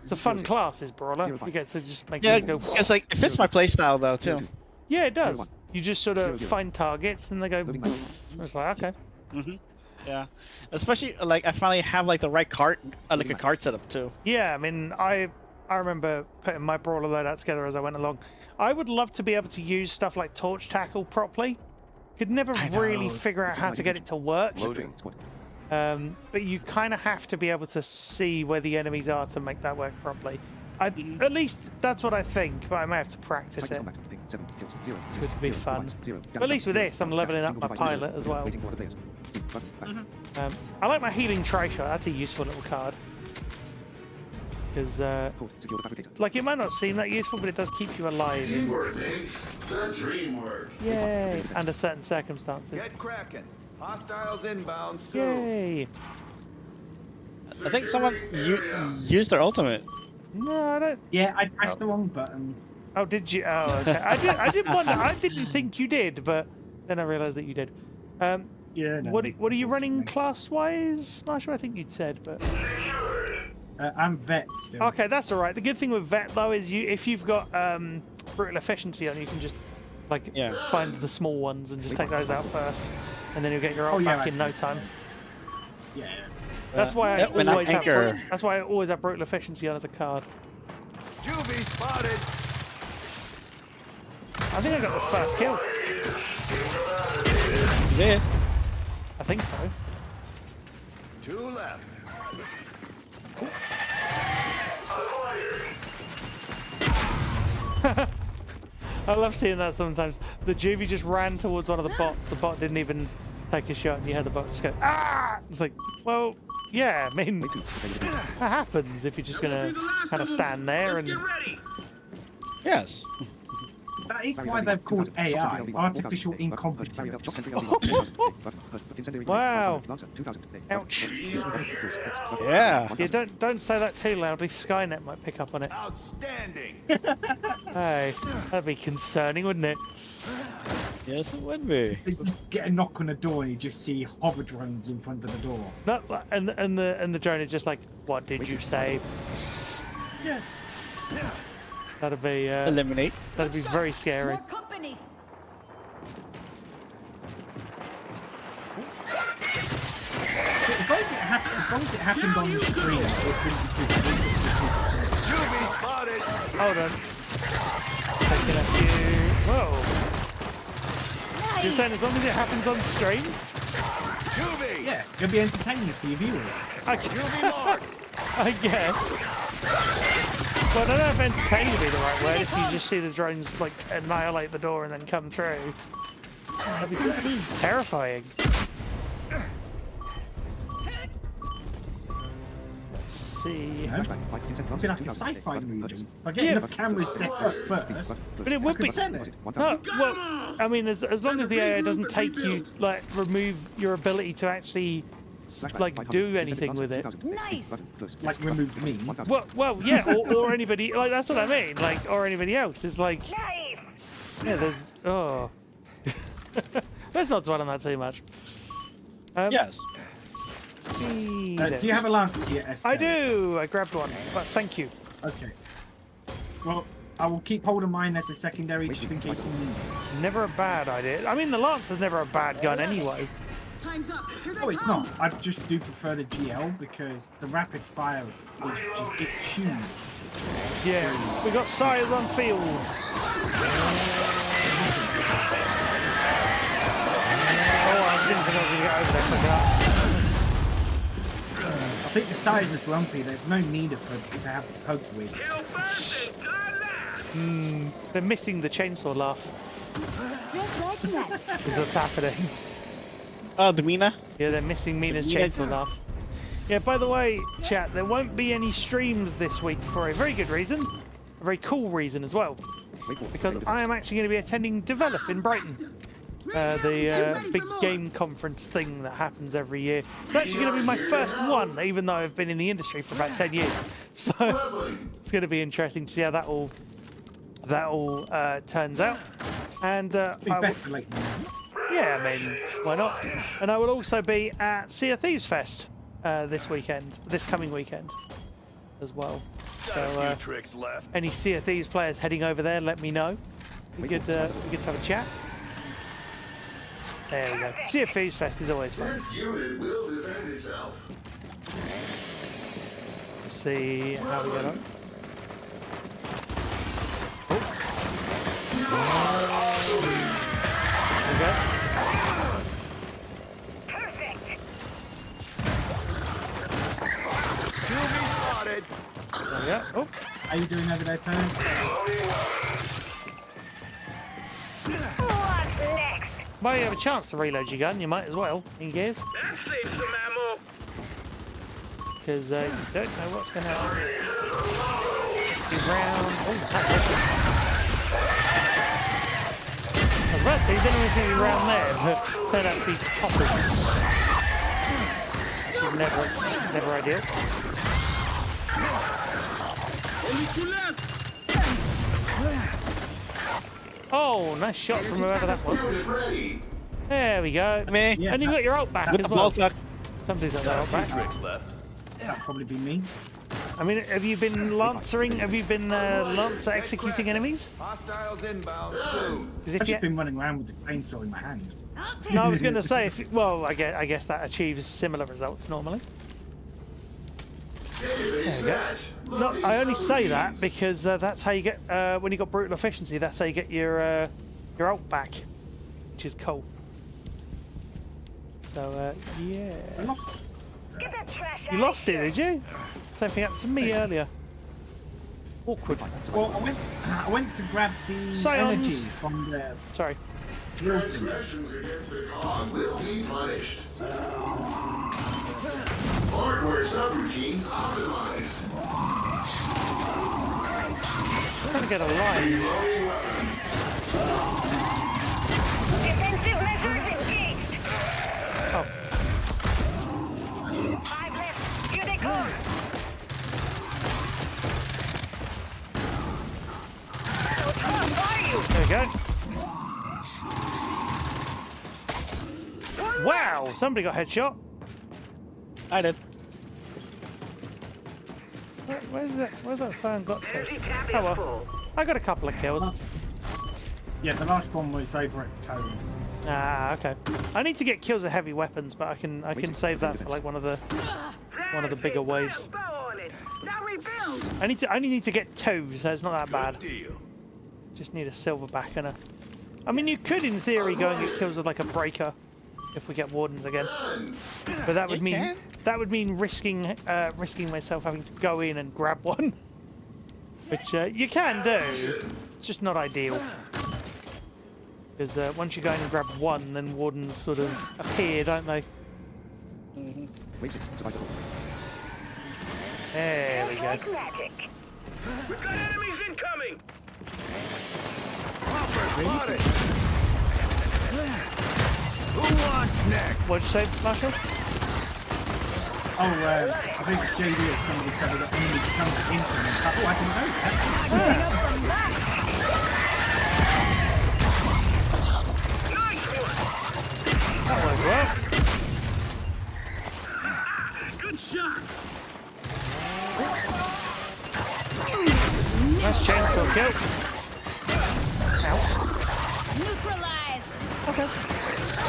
It's a fun class, is Brawler. You get to just make Yeah, things go. because like it fits my playstyle though too. Yeah, it does. 01. You just sort of 00. find targets and they go. Loading It's like okay. Yeah, especially like I finally have like the right cart, like a cart setup too. Yeah, I mean, I remember putting my Brawler loadout together as I went along. I would love to be able to use stuff like Torch Tackle properly. Could never I really know. figure out how to get it to work. Loading. Squad. But you kind of have to be able to see where the enemies are to make that work properly. At least that's what I think, but I may have to practice Cycles it. combat. Ping. 7 kills. 0. Would be fun. 0. But at least with this, I'm leveling up my pilot as well. Waiting for other players. Button. Back. I like my Healing Tri-Shot. That's a useful little card. Because, Hold. Secure the fabricator. like, it might not seem that useful, but it does keep you alive. Teamwork, Ace. The dream word. Yay! Under certain circumstances. Get cracking. Hostiles inbound soon. Yay! I think someone used their ultimate. No, I don't. Yeah, I pressed the wrong button. Oh, did you? Oh, okay. I did wonder. I didn't think you did, but then I realised that you did. Yeah. No, What are you running class-wise, Marshall? I think you'd said, but I'm vet still. okay, that's all right. The good thing with vet though is if you've got brutal efficiency on, you can just like find the small ones and just take those out first, and then you'll get your ult back in no time. Yeah. That's why I when I always have. anchor- That's why I always have brutal efficiency on as a card. Juvie spotted. I think I got the first kill. Yeah. I think so. 2 left. I love seeing that sometimes. The Juvie just ran towards one of the bots. The bot didn't even take a shot, and you heard the bot just go, ah! It's like, well, yeah, I mean, Wait 2. Availability. that happens if you're just going to kind of stand there and... Yes. That is why they've called AI artificial incompetence. Wow. Ouch. Yeah. Yeah, don't say that too loudly. Skynet might pick up on it. Outstanding. Hey, that'd be concerning, wouldn't it? Yes, it would be. You get a knock on the door and you just see hover drones in front of the door. Not like, and the drone is just like, what did you say? Yeah. That'd be Eliminate. that'd be very scary. More company. As long as it happened on the screen, it wouldn't be Juvie spotted. Hold on. Taking a few. Whoa. You're saying as long as it happens on stream? Juvie. Yeah, it'll be entertaining for your viewers. I guess. Well, I don't know if entertaining would be the right word if you just see the drones like annihilate the door and then come through. That'd be terrifying. Let's see. It'd be like a sci-fi movie. I get enough cameras set up first. But it would be. No, well, I mean, as long as the AI doesn't take you, like, remove your ability to actually, like, do anything with it. Nice. Like remove me. Well, yeah, or anybody, like, that's what I mean, like, or anybody else. It's like, Nice. yeah, there's, oh. Let's not dwell on that too much. Yes. Do you have a lance yet, SK? I do. I grabbed one, but thank you. Okay. Well, I will keep hold of mine as a secondary just in case you need it. Never a bad idea. I mean, the Lancer's never a bad gun anyway. Oh, it's not. I just do prefer the GL because the rapid fire is just, it chews. Yeah, we got Sires on field. Oh, I didn't think I was going to get over there quick enough. I think the size is grumpy. There's no need to have to poke with. They're missing the chainsaw laugh. Just like that. Is what's happening. Oh, the Mina? Yeah, they're missing Mina's Mina- chainsaw laugh. Yeah, by the way, chat, there won't be any streams this week for a very good reason. A very cool reason as well. Because I am actually going to be attending Develop in Brighton. The big game conference thing that happens every year. It's actually going to be my first one, even though I've been in the industry for about 10 years. So it's going to be interesting to see how that all turns out. And Be I will- better late than never. yeah, I mean, why not? And I will also be at Sea of Thieves Fest this coming weekend as well. Got a So few tricks left. any Sea of Thieves players heading over there, let me know. We could have a chat. There we go. Sea of Thieves Fest is always fun. This unit will defend itself. Let's see how we get on. There we go. Perfect. Spotted. There we go. Oh, How you doing over there, Tony? What's next? well, you have a chance to reload your gun. You might as well in gears, That saves some ammo. because you don't know what's going to be round. Oh, that's I was about to say, he's only going to be round there, but turned out to be poppers. Which is never ideal. Oh, nice shot from whoever that was. There we go. Me? Yeah, And you've got your ult back With as the well. ball tuck. Somebody's got their ult back. Tricks left. That'll probably be me. I mean, have you been lancering? Have you been lancer executing enemies? Hostiles inbound soon. Because I've if you, just been running around with the chainsaw in my hand. no, I was going to say, well, I guess that achieves similar results normally. There you go. No, I only say that because that's how you get when you got brutal efficiency. That's how you get your ult back, which is cool. So yeah, I lost it. Get that trash you out lost of it, here. did you? Same thing happened to me earlier. Awkward. Well, I went to grab the Scions. energy from the Sorry. drill thing. Transgressions against the cog will be punished. Hardware subroutines optimized. I'm trying to get a line. Defensive measures engaged. Oh, 5 left. Here they come. How tough are you? there we go. Wow! Somebody got headshot. I did. Where's that sign got to? Oh well. I got a couple of kills. Yeah, the last one was over at Toes. Ah, okay. I need to get kills of heavy weapons, but I can save that for like one of the bigger waves. I only need to get 2, so it's not that bad. Deal. Just need a silverback and a. I mean, you could in theory go and get kills with like a breaker if we get wardens again, but that would You mean can. risking myself having to go in and grab one, which you can do. It's just not ideal. Because once you go in and grab one, then wardens sort of appear, don't they? Wave 6, survive the whole. There we go. Like magic. We've got enemies incoming. Spotted. Who wants next? What'd you say, Marshall? Oh, I think it's JD or somebody said that enemy comes into them and cut like an oak. Moving up from that. Nice one. That worked well. Good shot. Nice chainsaw kill. Ow. Neutralized. Okay.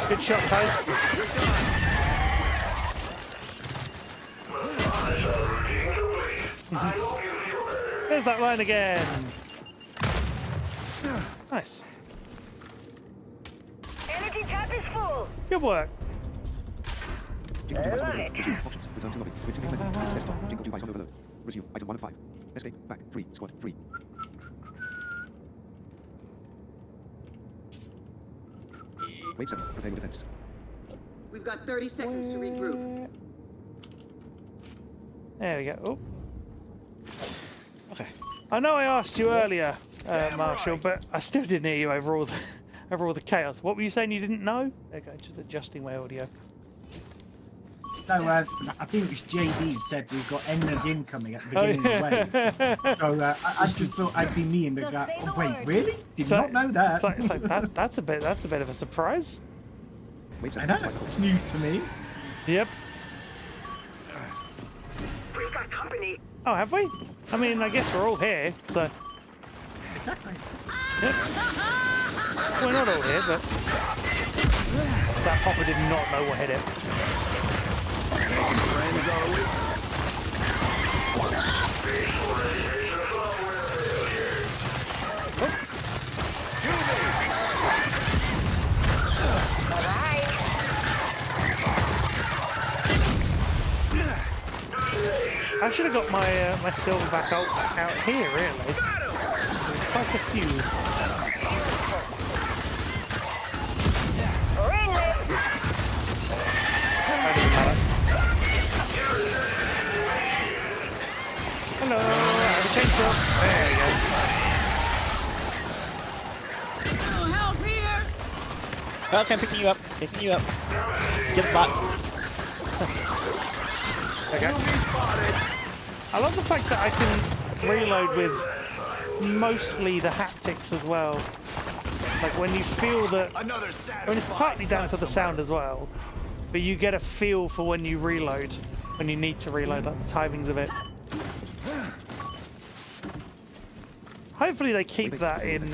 Good shot, guys. There's that line again. Nice. Energy tap is full. Good work. Jingle device on overload. Resume. Options. Return to lobby. With 2 menu. Desktop. Jingle device on overload. Resume. Item 1 of 5. Escape. Back. 3. Squad. 3. Wave 7. Prepare your defense. We've got 30 seconds to regroup. There we go. Oh. Okay. I know I asked you earlier, Marshall, but I still didn't hear you over all the over all the chaos. What were you saying you didn't know? There you go, just adjusting my audio. No, I think it was JD who said we've got Ender's incoming at the beginning of the wave. So I just thought I'd be me and the Just guy. say the Oh, wait, word. really? Did So- not know that. It's like that's a bit of a surprise. Wave I 7. know. Spike. It's news to me. Yep. We've got company. Oh, have we? I mean, I guess we're all here, so Exactly. we're not all here, but that popper did not know what hit it. Friends are with Bye. I should have got my my silverback out here, really. There's quite a few. Greenlit. That doesn't matter. Hello, I have a chainsaw. There you go. Help here! Okay, I'm picking you up. Picking you up. Get a bot. Okay. I love the fact that I can reload with mostly the haptics as well. Like when you feel that, another I sad mean it's partly down to the sound as well, but you get a feel for when you reload, when you need to reload, like the timings of it. Hopefully they keep that in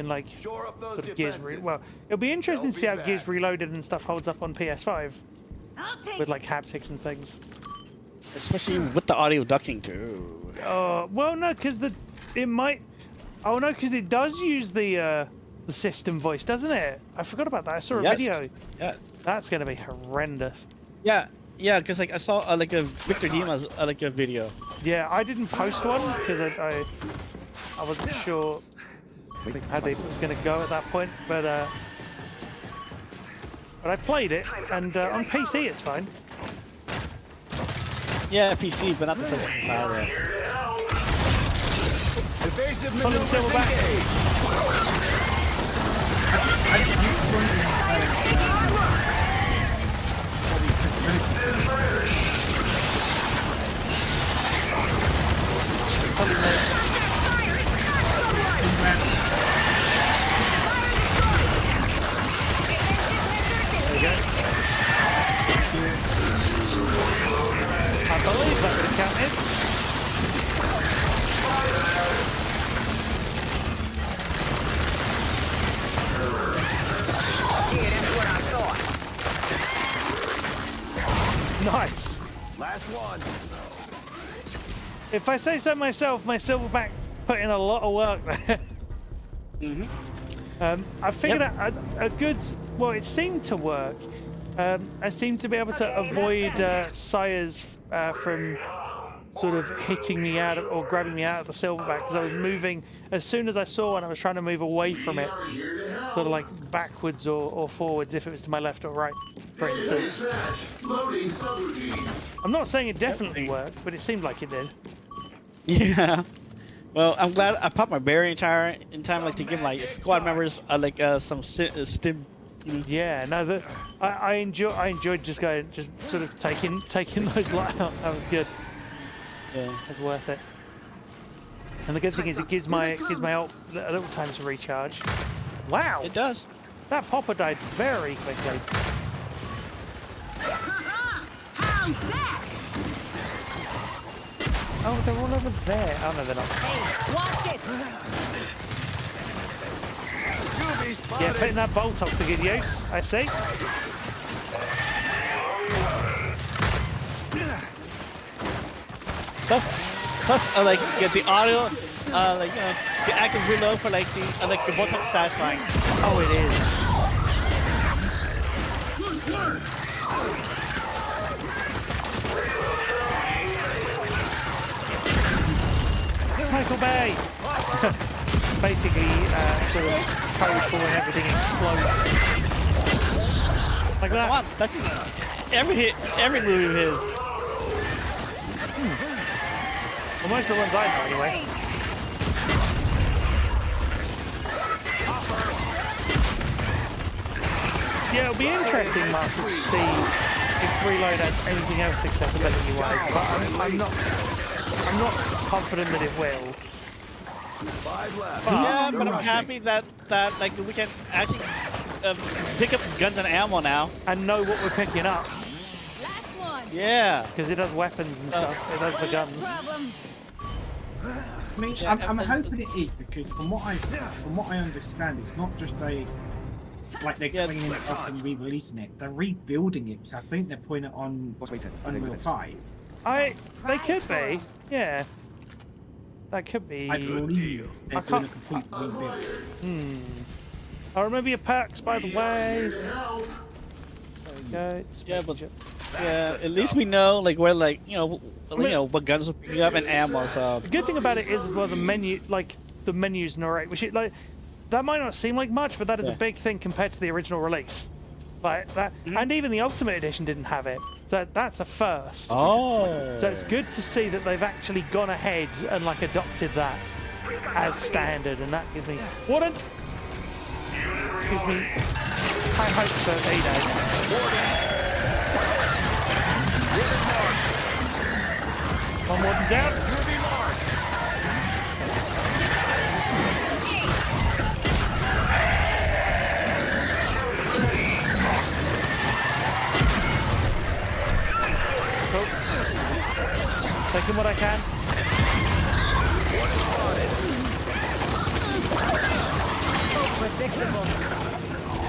like Shore up those sort of Gears. defenses. Well, it'll be interesting to see how They'll be Gears back. Reloaded and stuff holds up on PS5 I'll take with like haptics and things. Especially with the audio ducking too. Well, no, because it might. Oh no, because it does use the system voice, doesn't it? I forgot about that. I saw a Yes. video. Yeah. That's gonna be horrendous. Yeah. Yeah, because like I saw like a Victor Dima's like a video. Yeah, I didn't post one because I wasn't sure Wave 8. how it was gonna go at that point, but I played it and on PC it's fine. Yeah, PC, but not the PlayStation 5. Evasive Follow the maneuvers silverback. engaged. There we go. I believe that would have counted. it. That's what I thought. Nice. Last one. If I say so myself, my silverback put in a lot of work there. I figured out a good. Well, it seemed to work. I seemed to be able to avoid sires from sort of hitting me out of, or grabbing me out of the silverback because I was moving. As soon as I saw one, I was trying to move away from it, sort of like backwards or forwards if it was to my left or right, for instance. I'm not saying it definitely worked, but it seemed like it did. Yeah. Well, I'm glad I popped my barrier in time, like to give my squad members like some stim. You know? Yeah, no, I enjoyed just sort of taking those lot out. That was good. Yeah. It was worth it. And the good thing is it gives my ult a little time to recharge. Wow, It does. that popper died very quickly. How's that? Oh, they're all over there. Oh no, they're not. Hey, watch it. Enemy spotted. Yeah, putting that bolt up to good use. I see. Plus, like get the audio, like the active reload for like the bolt satisfying. Oh, it is. Michael Bay! Basically, sort of code for when everything explodes. Like that. Come on, that's every movie of his. Well, most of the ones I know, anyway. Yeah, it'll be interesting, Mark, to see if Reload has anything else accessibility-wise, but I'm not confident that it will. 5 left. Yeah, but I'm happy that like we can actually pick up guns and ammo now. And know what we're picking up, Last one. Yeah. because it does weapons and stuff. It does the guns. Problem. I mean, I'm hoping it is, because from what I understand, it's not just a like they're cleaning it up and re-releasing it. They're rebuilding it. So I think they're putting it on Boss wait 10. Unreal 5. They could be, yeah. That could be. I believe they're I doing a can't- complete rebuild. I remember your perks, by the way. There we go. Yeah, but at least we know like where like what guns we're picking up and ammo. So The good thing about it is as well the menu, like the menus narrate, which like that might not seem like much, but that is a Yeah. big thing compared to the original release. Like that, and even the Ultimate Edition didn't have it, so that's a first. oh, So it's good to see that they've actually gone ahead and like adopted that as standard, and that gives me Warrant. Gives me high hopes for A-Day. One Warden down. Cool. Taking what I can. Predictable.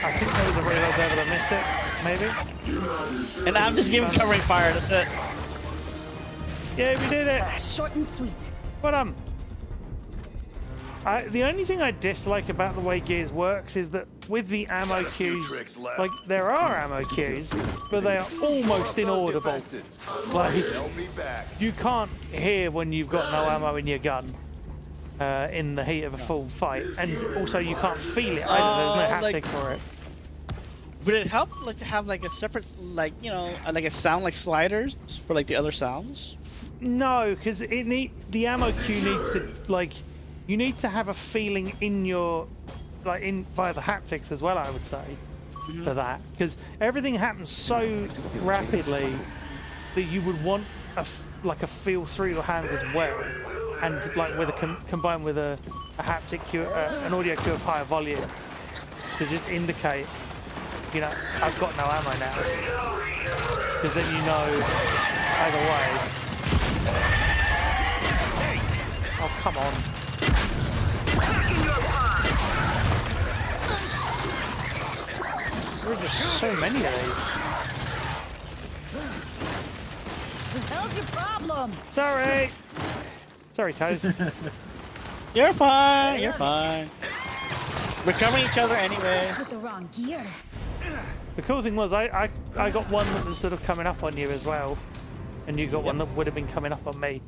I think there was a reload there, but I missed it. Maybe. and I'm just giving covering fire. That's it. Yeah, we did it. Short and sweet. But the only thing I dislike about the way Gears works is that with the ammo queues, tricks left. like there are ammo queues, but they are almost inaudible. Like They'll be back. you can't hear when you've got no ammo in your gun in the heat of a full fight, and also you can't feel it either. There's no haptic like- for it. Would it help like to have like a separate like like a sound like sliders for like the other sounds? No, because the ammo queue needs to like you need to have a feeling in your via the haptics as well. I would say for that, because everything happens so rapidly that you would want a feel through your hands as well, and like with combined with a haptic cue, an audio cue of higher volume to just indicate, I've got no ammo now, because then you know either way. Oh, come on. There are just so many of these. What the hell's your problem? Sorry. Sorry, Toes. You're fine. You're fine. We're covering each other anyway. Put the wrong gear. The cool thing was I got one that was sort of coming up on you as well, and you got one that would have been coming up on me.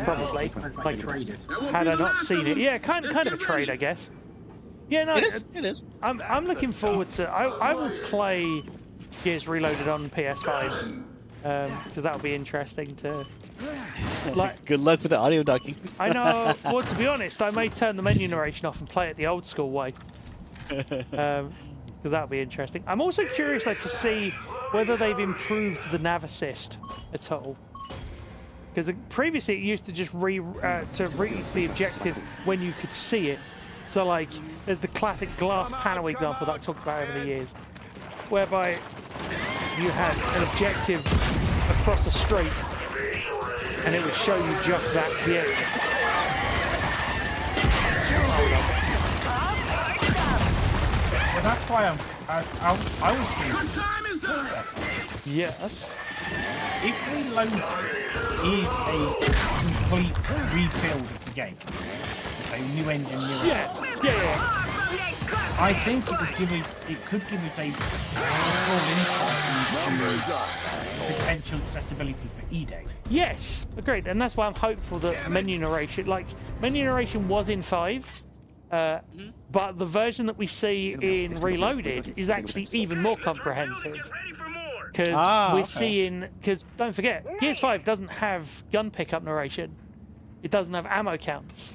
Probably. Like, Traded. had I not seen it. Yeah, kind of a trade, I guess. Yeah, no, It is. It is. I'm looking forward to. I will play Gears Reloaded on PS5 because that'll be interesting to. Like, Good luck with the audio ducking. I know. Well, to be honest, I may turn the menu narration off and play it the old school way. Because that'll be interesting. I'm also curious though to see whether they've improved the nav assist at all. Because previously it used to just reach the objective when you could see it. So like, there's the classic glass panel example that I talked about over the years, whereby you had an objective across a street, and it would show you just that view. Well, that's why I was thinking, Time is up. Yes. if Reloaded is a complete rebuild of the game, a new engine, new Yeah. Yeah. I think it could give us a full insight into potential accessibility for E-Day. Yes. Agreed. And that's why I'm hopeful that menu narration was in 5. But the version that we see in Reloaded is actually even more comprehensive. Because we're seeing, because don't forget, Gears 5 doesn't have gun pickup narration. It doesn't have ammo counts.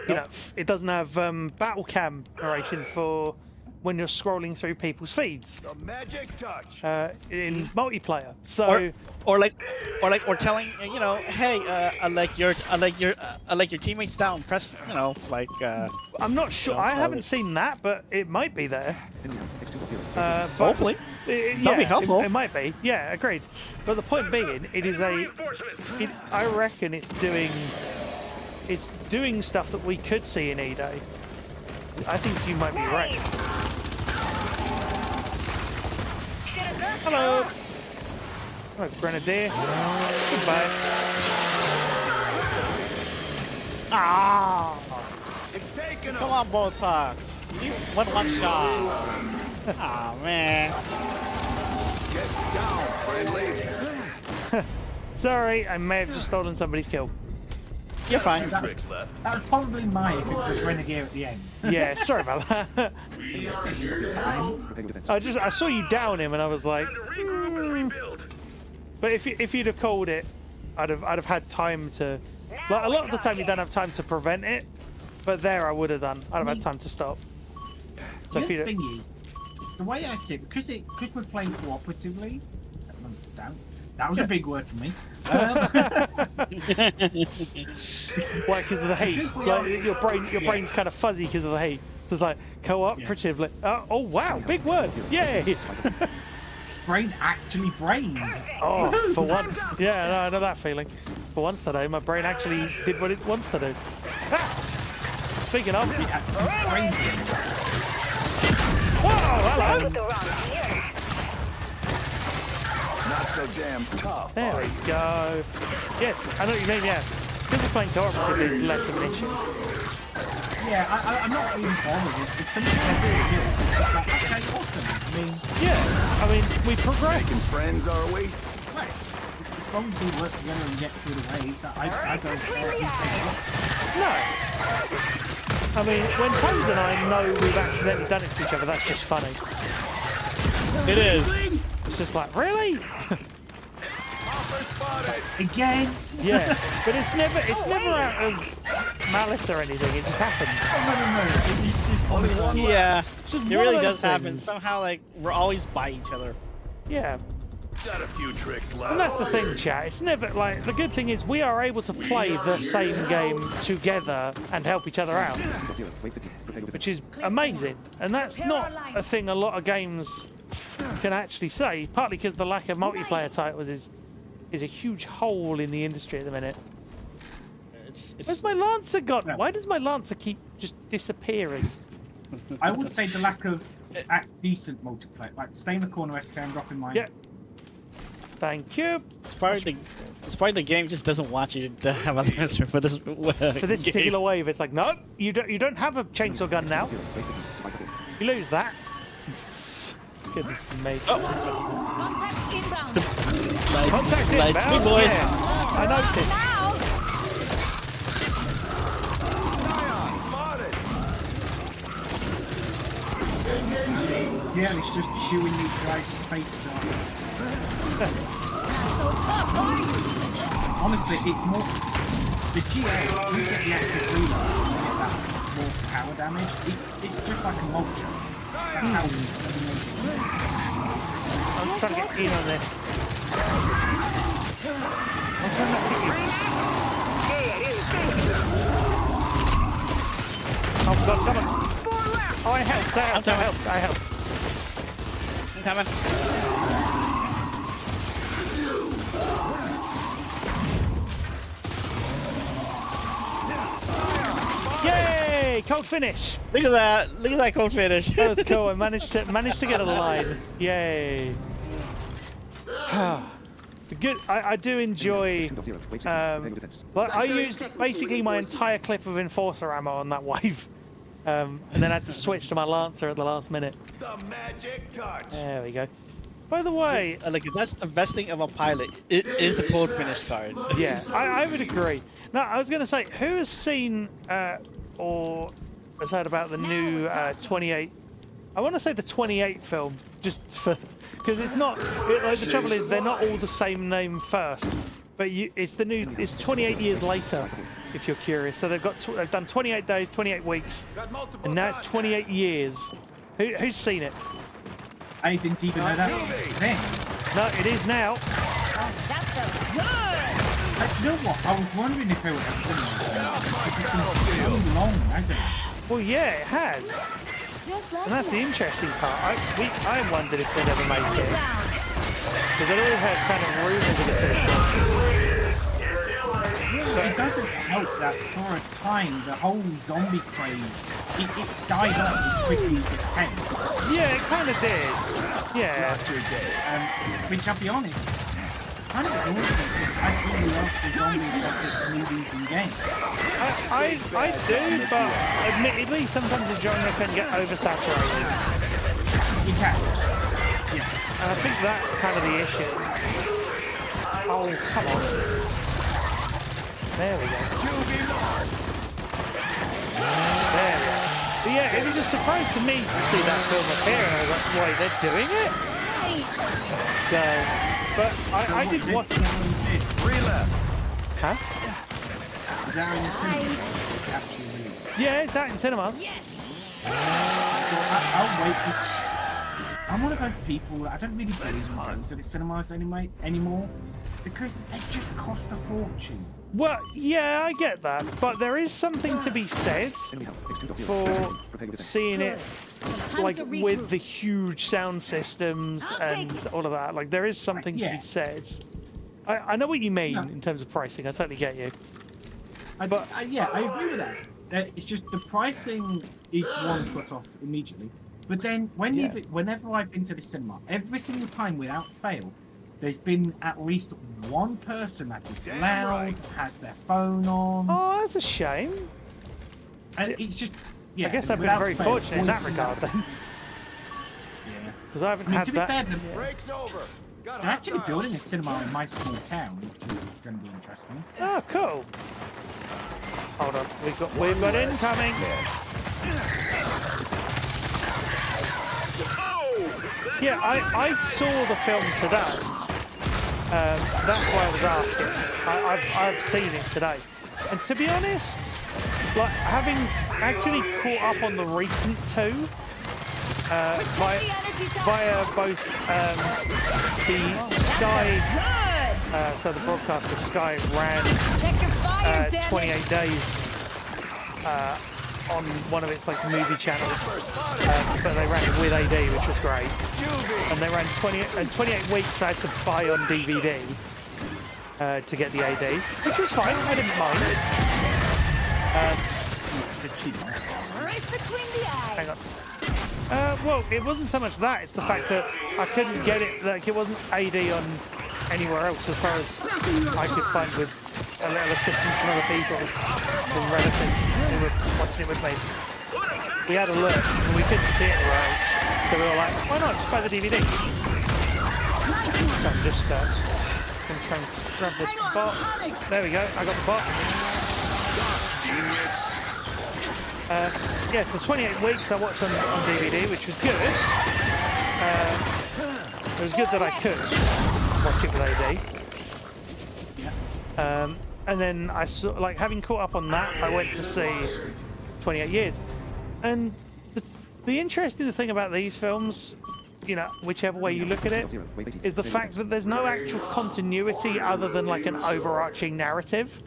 You know, it doesn't have battle cam narration for when you're scrolling through people's feeds The magic touch. in multiplayer. So or telling you know, hey, I like your teammates down. Press, you know, like. I'm not sure. I haven't seen that, but it might be there. But Hopefully. That'd be helpful. It might be. Yeah, agreed. But the point being, it is I reckon it's doing stuff that we could see in E-Day. I think you might be right. Hello. Hello, Grenadier. Goodbye. Ah. It's taken Come on, Boltar. You won one shot. Ah, man. Get down, friendly. Sorry, I may have just stolen somebody's kill. You're fine. Tricks left. That was probably mine if it was Renegade at the end. Yeah, sorry about that. I saw you down him and I was like, But if you'd have called it, I'd have had time to. Like, a lot of the time you don't have time to prevent it, but there I would have done. I'd have had time to stop. So The if you thing is, the way I see it, because we're playing cooperatively, damn, that was a big word for me. why? Because of the heat. Like your brain's kind of fuzzy because of the heat. So it's like cooperatively. Oh wow, big words! Yay! Brain actually brained. Oh, for once. Yeah, no, I know that feeling. For once today, my brain actually did what it wants to do. Ah! Speaking of. It actually brained it. Whoa, hello! Not so damn tough. There we go. Yes, I know what you mean, yeah. Because we're playing cooperative, it's less of an issue. Yeah, I'm not really bothered. If something I do, like, okay, awesome. I mean, Yeah, I mean, we Making progress. friends, are we? right. As long as we work together and get through the waves, I don't care who takes No. I mean, when Toad and I know we've accidentally done it to each other, that's just funny. It is. It's just like, really? Hopper spotted. it. Again? Yeah, but it's never out of malice or anything. It just happens. No. It's just Only one left. Yeah. Just It one really of those does happen. things. Somehow, like, we're always by each other. Yeah, Got a few tricks left. and that's the thing, chat. It's never like the good thing is we are able to play the same game together and help each other out, which is amazing. And that's not a thing a lot of games can actually say. Partly because the lack of multiplayer titles is a huge hole in the industry at the minute. Where's my Lancer gone? Why does my Lancer keep just disappearing? I would say the lack of decent multiplayer. Like, stay in the corner, SK, and dropping mine. Yeah. Thank you. It's probably the game just doesn't want you to have an answer for this. For this particular wave, it's like, no, you don't have a chainsaw gun now. You lose that. Goodness me. Contact inbound. Contact like inbound. big boys. Yeah, I noticed. Now. Yeah, it's just chewing these guys' faces off. So tough, boy. Honestly, it's more. The GA, you get the active reload, you get that more power damage. It's just like a mulcher. That's how I'm trying to get in on this. I'm trying not to hit you. Oh god, come on. Oh, I helped. I helped. I'm coming. Yay, cold finish. Look at that! Look at that cold finish. That was cool. I managed to get on the line. Yay. Good. I do enjoy. Like I used basically my entire clip of Enforcer ammo on that wave, and then I had to switch to my Lancer at the last minute. The magic touch. There we go. By the way, Like that's the best thing of a pilot. It is the cold finish card. yeah, I would agree. Now I was going to say, who has seen or has heard about the new 28? I want to say the 28 film, just for because it's not. Like, the trouble is, they're not all the same name first, but it's the new. It's 28 years later, if you're curious. So they've done 28 days, 28 weeks, and now it's 28 years. Who's seen it? I didn't even know that. Then. No, it is now. That felt good. You know what? I was wondering if they were so long, hasn't it? Well, yeah, it has. Just like And that's the that. interesting part. I wondered if they'd ever make it. Because I'd always had kind of rumours of a sequel. It doesn't help that for a time the whole zombie craze it died up as quickly as it can. Yeah, it kind of did. Yeah. Which I'll be honest, kind of annoys me because I really love the zombie movies and games. I do, but admittedly, sometimes the genre can get oversaturated. It can. Yeah. And I think that's kind of the issue. Oh, come on. There we go. There we go. But yeah, it was a surprise to me to see that film appear, and I was like, wait, they're doing it? So, but I did watch it. Huh? Yeah, it's out in cinemas. I'll wait. I'm one of those people that I don't really believe in going to the cinemas anymore because they just cost a fortune. Well, yeah, I get that, but there is something to be said for seeing it like with the huge sound systems and all of that. Like, there is something to be said. I know what you mean in terms of pricing. I totally get you. Yeah, I agree with that. It's just the pricing is one put off immediately. But then whenever I've been to the cinema, every single time without fail, there's been at least one person that is loud, has their phone on. Oh, that's a shame. And it's just, yeah. I guess I've been very fortunate in that regard then. Yeah. Because I haven't had to be that. fair, Break's over. they're actually building a cinema in my small town, which is going to be interesting. Oh, cool. Hold on, we've got incoming. Yeah, I saw the film today. That's why I was asking. I've seen it today, and to be honest, like having actually caught up on the recent two via both the Sky, so the broadcaster Sky ran 28 days on one of its like movie channels, but they ran it with AD, which was great. And they ran 28 weeks I had to buy on DVD to get the AD, which was fine. I didn't mind. Right between the eyes. Hang on. Well, it wasn't so much that; it's the fact that I couldn't get it. Like it wasn't AD on anywhere else, as far as I could find, with a little assistance from other people, from relatives who were watching it with me. We had a look and we couldn't see it anywhere else, so we were like, why not just buy the DVD? So I'm just gonna try and grab this bot. There we go, I got the bot. Yeah, so 28 weeks I watched on DVD, which was good. It was good that I could watch it with AD. And then I saw, like, having caught up on that, I went to see 28 Years. And the interesting thing about these films, you know, whichever way you look at it, is the fact that there's no actual continuity other than like an overarching narrative.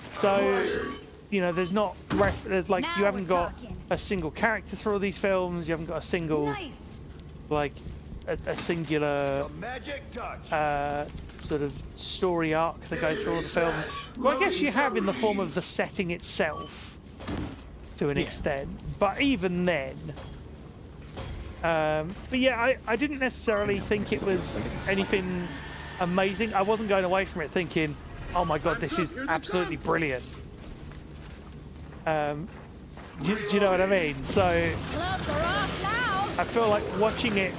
So, you know, there's not, there's like, you haven't got a single character through all these films, you haven't got a single, like, a singular sort of story arc that goes through all the films. Well, I guess you have in the form of the setting itself. to an extent, but even then. But yeah, I didn't necessarily think it was anything amazing. I wasn't going away from it thinking, oh my god, this is absolutely brilliant. Do you know what I mean? So Gloves are off now. I feel like watching it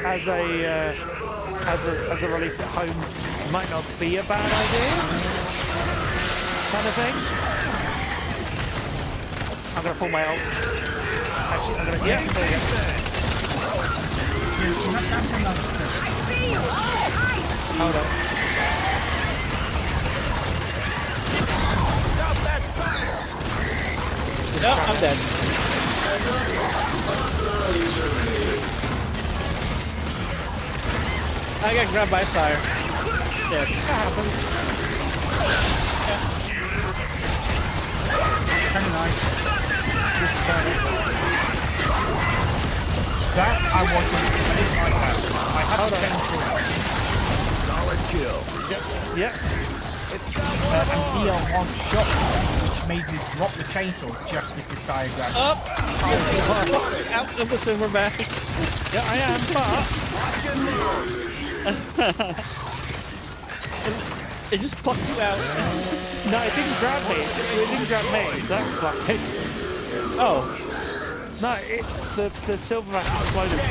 as a release at home might not be a bad idea, kind of thing. I'm gonna pull my ult. Actually, I'm gonna there you go. Hold on. No, I'm dead. I got grabbed by Sire. Dead. That happens. Kind of nice. That I wanted to finish my house. I had to change Yep. and be on one shot, which made me drop the chainsaw just as the diagram. Up! Out of the silverback. Yeah, I am, but It just plucked you out. no, it didn't grab me. It didn't grab me. So that was like, Oh. no, the silverback exploded.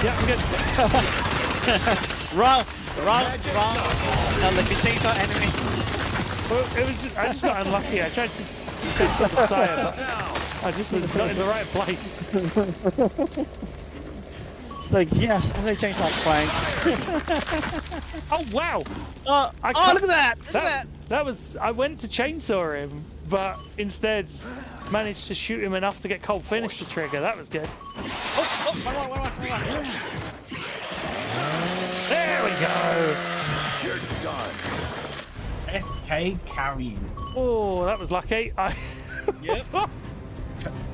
Yeah, I'm good. Wrong. Like the chainsaw enemy. Well, it was I just got unlucky. I tried to get to the side, but I just was not in the right place. Like, yes, I'm gonna chainsaw flank. Oh wow! Oh, look at that! Look at that! That was. I went to chainsaw him, but instead managed to shoot him enough to get cold finish to trigger. That was good. Oh, one more. There we go. You're done. FK carrying. Oh, that was lucky. Yep.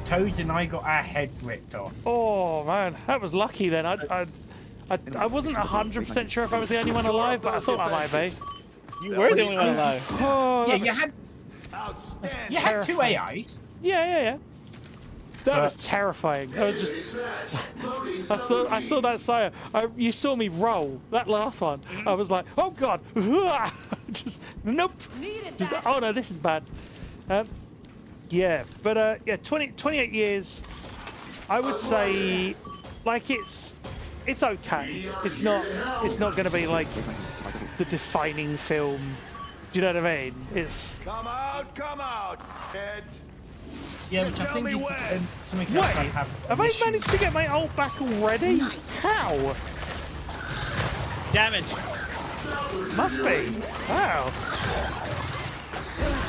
Toad and I got our heads ripped off. Oh man, that was lucky then. I wasn't 100% sure if I was the only one alive, but I thought I might be. You were the only one alive. Oh, Yeah, that was you had two terrifying. AIs. Yeah. That was terrifying. I was just. I saw that Sire. You saw me roll that last one. I was like, oh god. Just nope. Just, oh no, this is bad. Yeah, but yeah, 28 years. I would say, like it's okay. It's not going to be like the defining film. Do you know what I mean? It's. Come out, kids. Yeah, which I Tell think me is when. something Wait, else I have. have I managed to get my ult back already? How? Damage. Must be. Wow.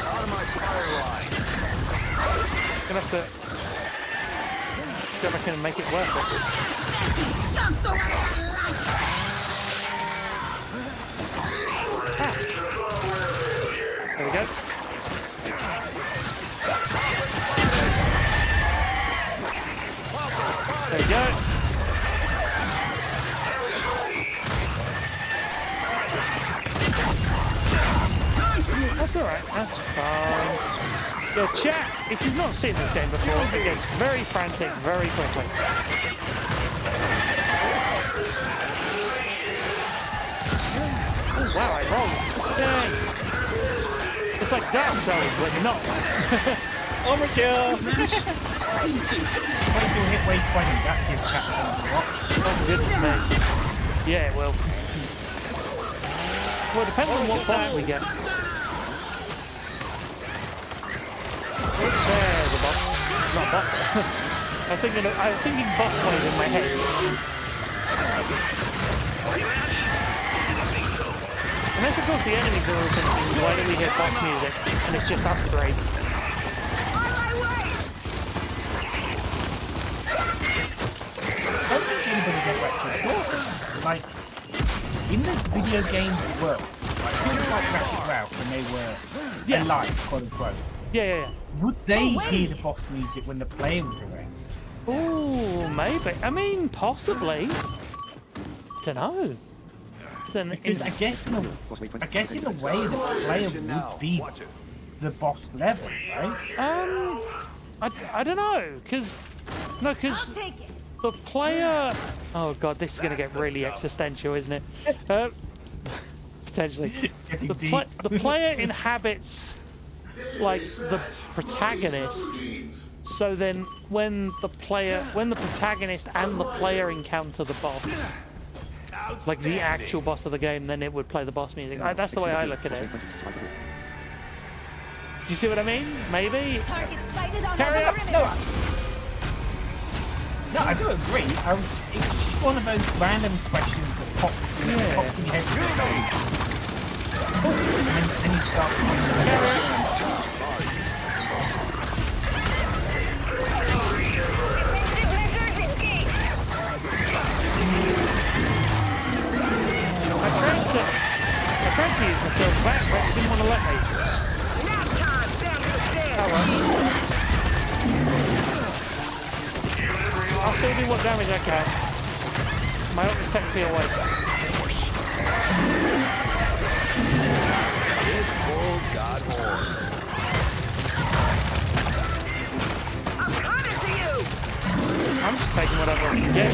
Out of my fire line. Gonna have to go back in and make it worth it. Jump the light. There we go. There we go. That's alright, that's fine. Yeah, chat, if you've not seen this game before, it gets very frantic very quickly. Oh wow, I rolled. Dang. It's like Dark Souls, but not. Overkill. 22 hit waypoint, that gives Captain a lot. Oh goodness me. Yeah, it will. Well, it depends on what boss we get. There's a boss. Not a boss. I was thinking boss wave in my head. And then of course the enemies are all thinking, why do we hear boss music? And it's just us three. I don't think anybody gets Ratchet Clank. Like, in the video game world, like, people like Ratchet Clank when they were alive, quote unquote, Yeah. would they hear the boss music when the player was around? Oh, maybe. I mean, possibly. Don't know. Because I guess in a way the player would be the boss level, right? I don't know, because Take it. the player. Oh god, this is going to get really existential, isn't it? Potentially. The player inhabits like the protagonist. So then, when the protagonist and the player encounter the boss, like the actual boss of the game, then it would play the boss music. That's the way I look at it. Do you see what I mean? Maybe. Target sighted on Carry the on. perimeter. No, I do agree. It's just one of those random questions that pops in your head. And then you start I tried to use myself back, but it didn't want to let me. Oh well. I'll still do what damage I can. My ult is technically a waste. This bull got horns. I'm just taking whatever I can get.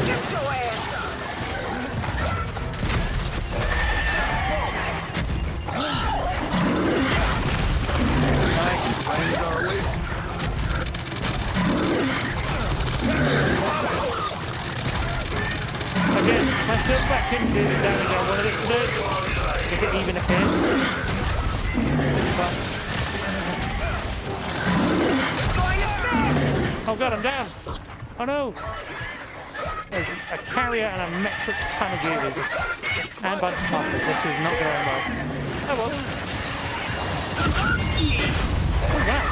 Again, my silverback couldn't do the damage I wanted it to do. If it even appears. But... Oh god, I'm down! Oh no! There's a carrier and a metric ton of Juvies. And a bunch of poppers. This is not going well. Oh well. Oh wow.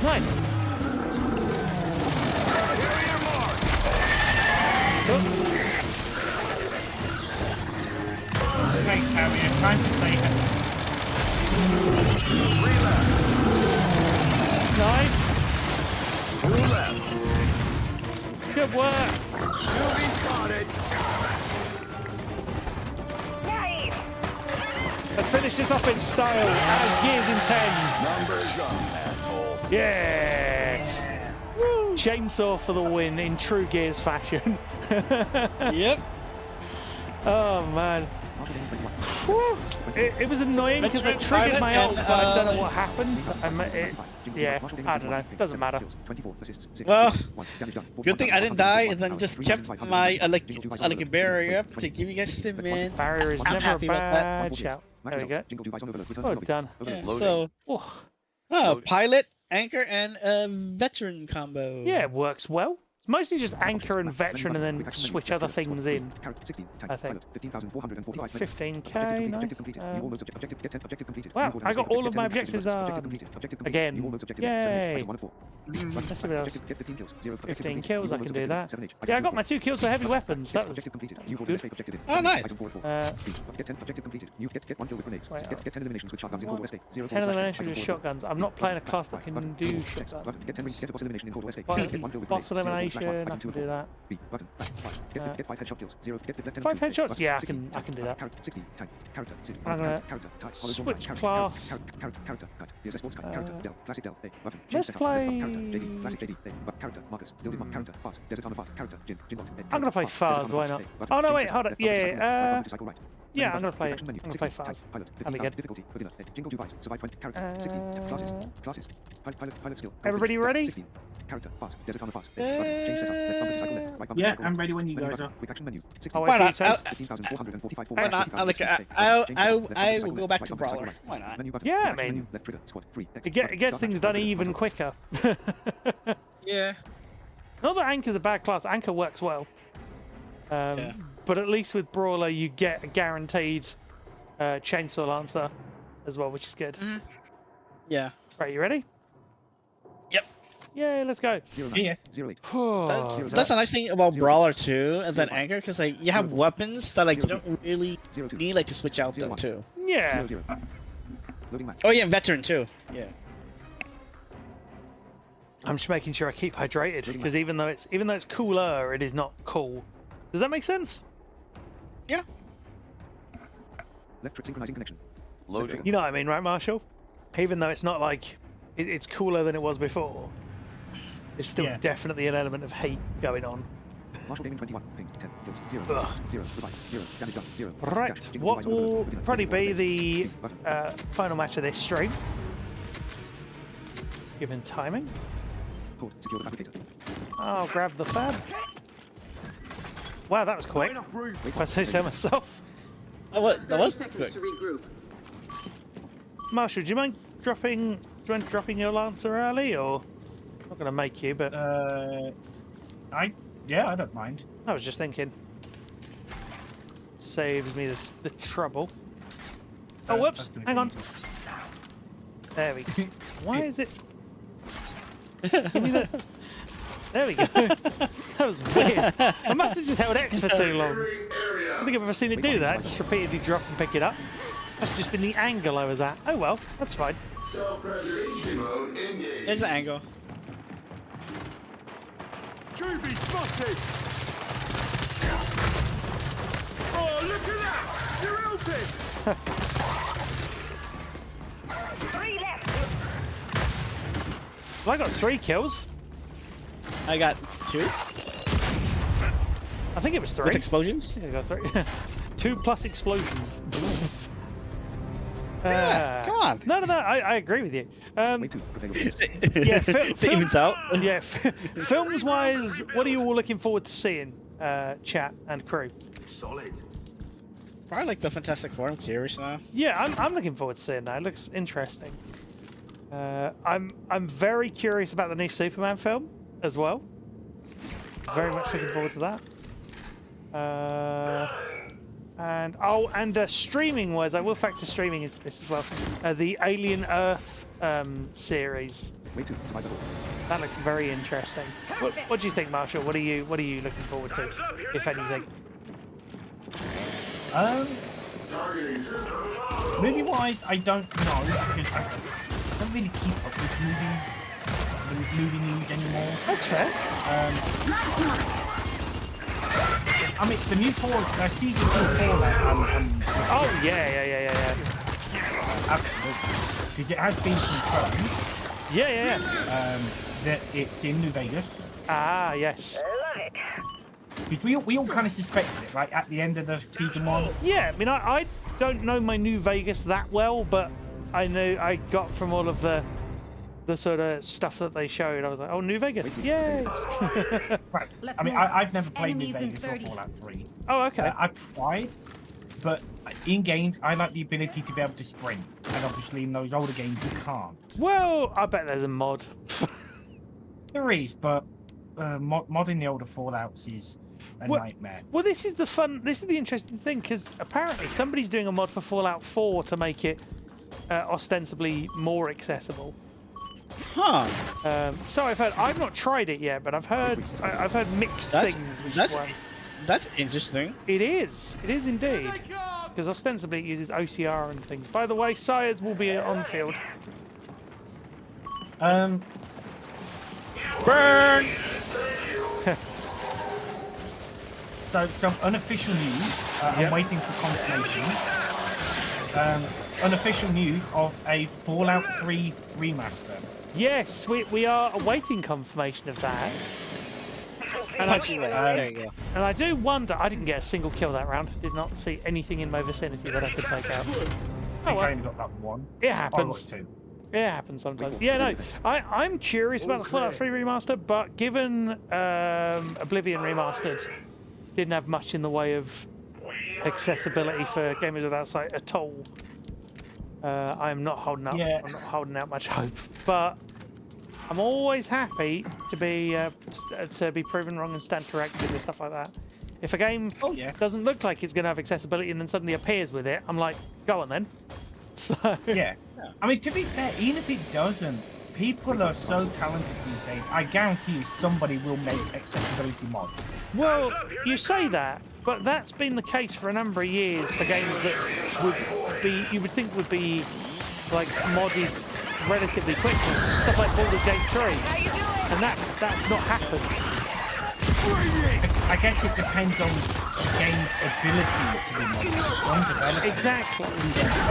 Nice. Great carrier, trying to stay ahead. Nice. Good work. Let's finish this off in style as Gears intends. Numbers up, asshole. Yes. Woo. Chainsaw for the win in true Gears fashion. Yep. Oh man. Woo. It was annoying because I triggered my ult, but I don't know what happened. Yeah, I don't know. Doesn't matter. Well, good thing I didn't die and then just kept my like a barrier up to give you guys stim, man. Barrier is I'm never a happy about that. bad shout. There we go. Oh, done. Yeah, so, pilot, anchor, and veteran combo. Yeah, it works well. It's mostly just anchor and veteran and then switch other things in, I think. 15k, nice. Wow, I got all of my objectives done. Again. Yay. Let's see what else. 15 kills, I can do that. Yeah, I got my 2 kills for heavy weapons. That was good. Oh, nice. 10 eliminations with shotguns. I'm not playing a class that can do shotguns. Boss elimination, I can do that. 5 headshots? Yeah, I can do that. I'm gonna switch class. Let's play... I'm gonna play Fars, why not? Oh no, wait, hold on. Yeah, yeah, I'm gonna play it. I'm gonna play Fars. That'll be good. Everybody ready? Yeah, I'm ready when you guys are. I'll Why wait for not? you, Toast. Why not? I will go back to Brawler. Why not? Yeah, I mean, it gets things done even quicker. Yeah. Not that Anchor's a bad class. Anchor works well. But at least with Brawler, you get a guaranteed chainsaw lancer as well, which is good. Yeah. Right, you ready? Yep. Yay, let's go. Yeah. That's a nice thing about Brawler too, and then Anchor, because like you have weapons that like you don't really need like to switch out them too. Yeah. Loading match. Oh yeah, and veteran too. Yeah. I'm just making sure I keep hydrated because even though it's cooler, it is not cool. Does that make sense? Yeah. Left trip synchronizing connection. Loading. You know what I mean, right, Marshall? Even though it's not like it's cooler than it was before, there's still Yeah. definitely an element of heat going on. Marshall Gaming 21. Ping 10. Kills 0. Ugh. 0. Revive 0. Damage done 0. Right, Dash, what device mode, will begin, probably place, be button. the final match of this stream, given timing? Code. Secure the fabricator. I'll grab the fab. Wow, that was quick. Enough room. If I say so myself. That was seconds good. to regroup. Marshall, do you mind dropping your Lancer early, or I'm not going to make you, but Yeah, I don't mind. I was just thinking. Saves me the trouble. Oh, whoops! That's gonna Hang be on. easy. There we go. Why is it? Give me the. There we go. That was weird. I must have just held X for too long. I don't think I've ever seen it do that. Just repeatedly drop and pick it up. That's just been the angle I was at. Oh well, that's fine. Self-preservation mode engaged. There's the angle. Juby spotted! Oh, look at that! You're helping! 3 left. Well, I got 3 kills. I got 2 I think it was 3. with explosions. I got 3. 2 plus explosions. Yeah, come on. No, I agree with you. Wait 2. Prepare your fingers. Yeah, It evens out. Yeah, films-wise, what are you all looking forward to seeing, chat and crew? Solid. Probably like the Fantastic Four. I'm curious now. Yeah, I'm looking forward to seeing that. It looks interesting. I'm very curious about the new Superman film as well. Very much looking forward to that. And streaming wise, I will factor streaming into this as well. The Alien Earth series. Wait 2. Survive the hole. That looks very interesting. What do you think, Marshall? What are you looking forward to, if anything? Targeting system. Movie-wise, I don't know because I don't really keep up with movie news anymore. That's fair. I mean, the new season 2 Fallout. Oh yeah. Because it has been confirmed Yeah. that it's in New Vegas. Ah, yes. Because we all kind of suspected it, right, at the end of the season 1. Yeah, I mean, I don't know my New Vegas that well, but I know I got from all of the sort of stuff that they showed. I was like, oh, New Vegas, yay! Right. Let's I mean, move. I've never played New Enemies in Vegas or 30. Fallout 3. Oh, okay. I've tried, but in games, I like the ability to be able to sprint. And obviously, in those older games, you can't. Well, I bet there's a mod. There is, but modding the older Fallouts is a nightmare. Well, this is the interesting thing, because apparently somebody's doing a mod for Fallout 4 to make it ostensibly more accessible. Huh. So I've heard. I've not tried it yet, but I've heard mixed That's things. Which that's one. that's interesting. It is indeed. Because ostensibly it uses OCR and things. By the way, Sires will be on field. Burn. So some unofficial news. I'm waiting for confirmation. Unofficial news of a Fallout 3 remaster. Yes, we are awaiting confirmation of that. And There you go. And I do wonder. I didn't get a single kill that round. Did not see anything in my vicinity that I could take out. I think Oh, I well, only got that one. it I got happens. 2. It happens sometimes. Yeah, no, I'm curious about the Fallout 3 remaster, but given Oblivion Remastered didn't have much in the way of accessibility for gamers without sight at all, I'm not holding up. Yeah. I'm not holding out much hope. But I'm always happy to be proven wrong and stand corrected and stuff like that. If a game doesn't look like it's going to have accessibility and then suddenly appears with it, I'm like, go on then. So Yeah. I mean, to be fair, even if it doesn't, people are so talented these days. I guarantee you somebody will make accessibility mods. Well, you say that, but that's been the case for a number of years for games that would be, you would think would be like modded relatively quickly. Stuff like Baldur's Gate 3, and that's not happened. I guess it depends on the game's ability to be modded. One developer Exactly.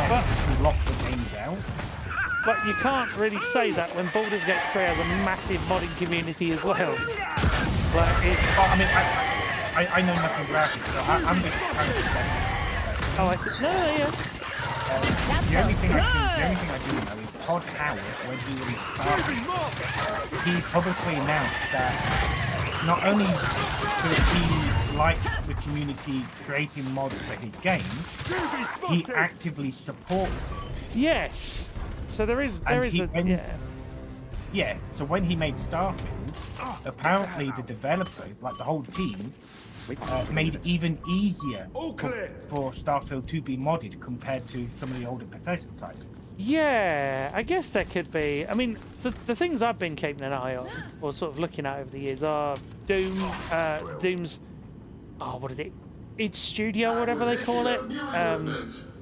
but to lock the games out. But you can't really say that when Baldur's Gate 3 has a massive modding community as well. Like it's. Well, I mean, I know nothing about it, so I'm just kind of. Oh, I see. No, yeah. The only thing I do know is Todd Howard, when he was starting, he publicly announced that not only does he like the community creating mods for his games, he actively supports it. Yes. So there is Yeah, so when he made Starfield, apparently the developer, like the whole team, made it even easier for Starfield to be modded compared to some of the older Bethesda titles. Yeah, I guess there could be. I mean, the things I've been keeping an eye on, or sort of looking at over the years, are Doom's, what is it? Id Studio, whatever they call it.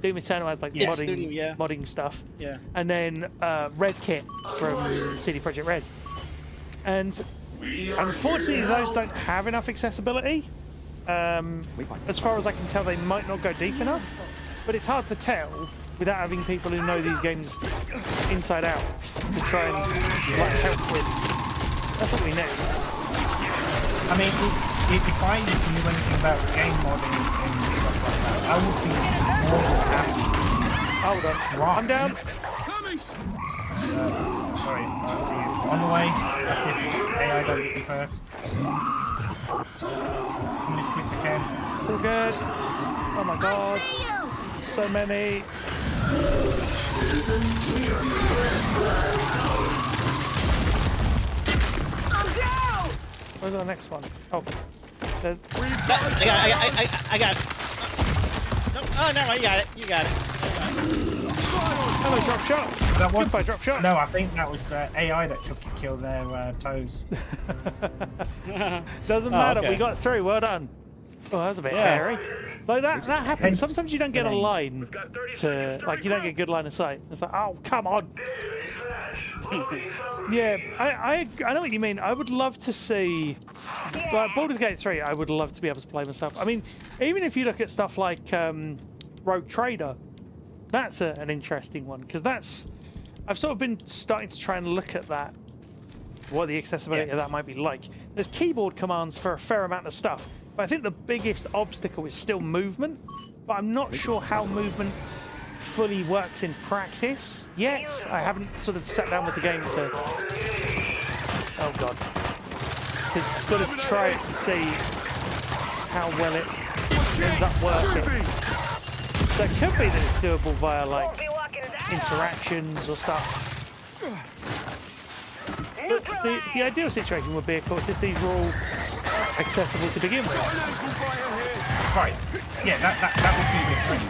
Doom Eternal has like modding stuff. Yeah. And then Red Kit from CD Projekt Red. And unfortunately, those don't have enough accessibility. As far as I can tell, they might not go deep enough. But it's hard to tell without having people who know these games inside out to try and help with. That's what we need. I mean, if I knew anything about game modding and stuff like that, I would be more than happy. Hold on. I'm down. Sorry, I'll see you. On the way. That's if AI don't get you first. Can you just click again? It's all good. Oh my god. So many. Where's the next one? Oh, there's. I got it. No, oh, no, you got it. You got it. Hello, drop shot. That one? Goodbye, drop shot. No, I think that was AI that took to kill their toes. Doesn't matter. Okay. We got through. Well done. Oh, that was a bit hairy. Like that happens. Sometimes you don't get a line to, like, you don't get a good line of sight. It's like, oh, come on. Yeah, I know what you mean. I would love to see, like, Baldur's Gate 3, I would love to be able to play myself. I mean, even if you look at stuff like Rogue Trader, that's an interesting one, because I've sort of been starting to try and look at that, what the accessibility of that might be like. There's keyboard commands for a fair amount of stuff, but I think the biggest obstacle is still movement, but I'm not sure how movement fully works in practice yet. I haven't sort of sat down with the game to, oh god, to sort of try it and see how well it ends up working. So it could be that it's doable via like interactions or stuff. But the ideal situation would be, of course, if these were all accessible to begin with. Right. Yeah, that would be the dream.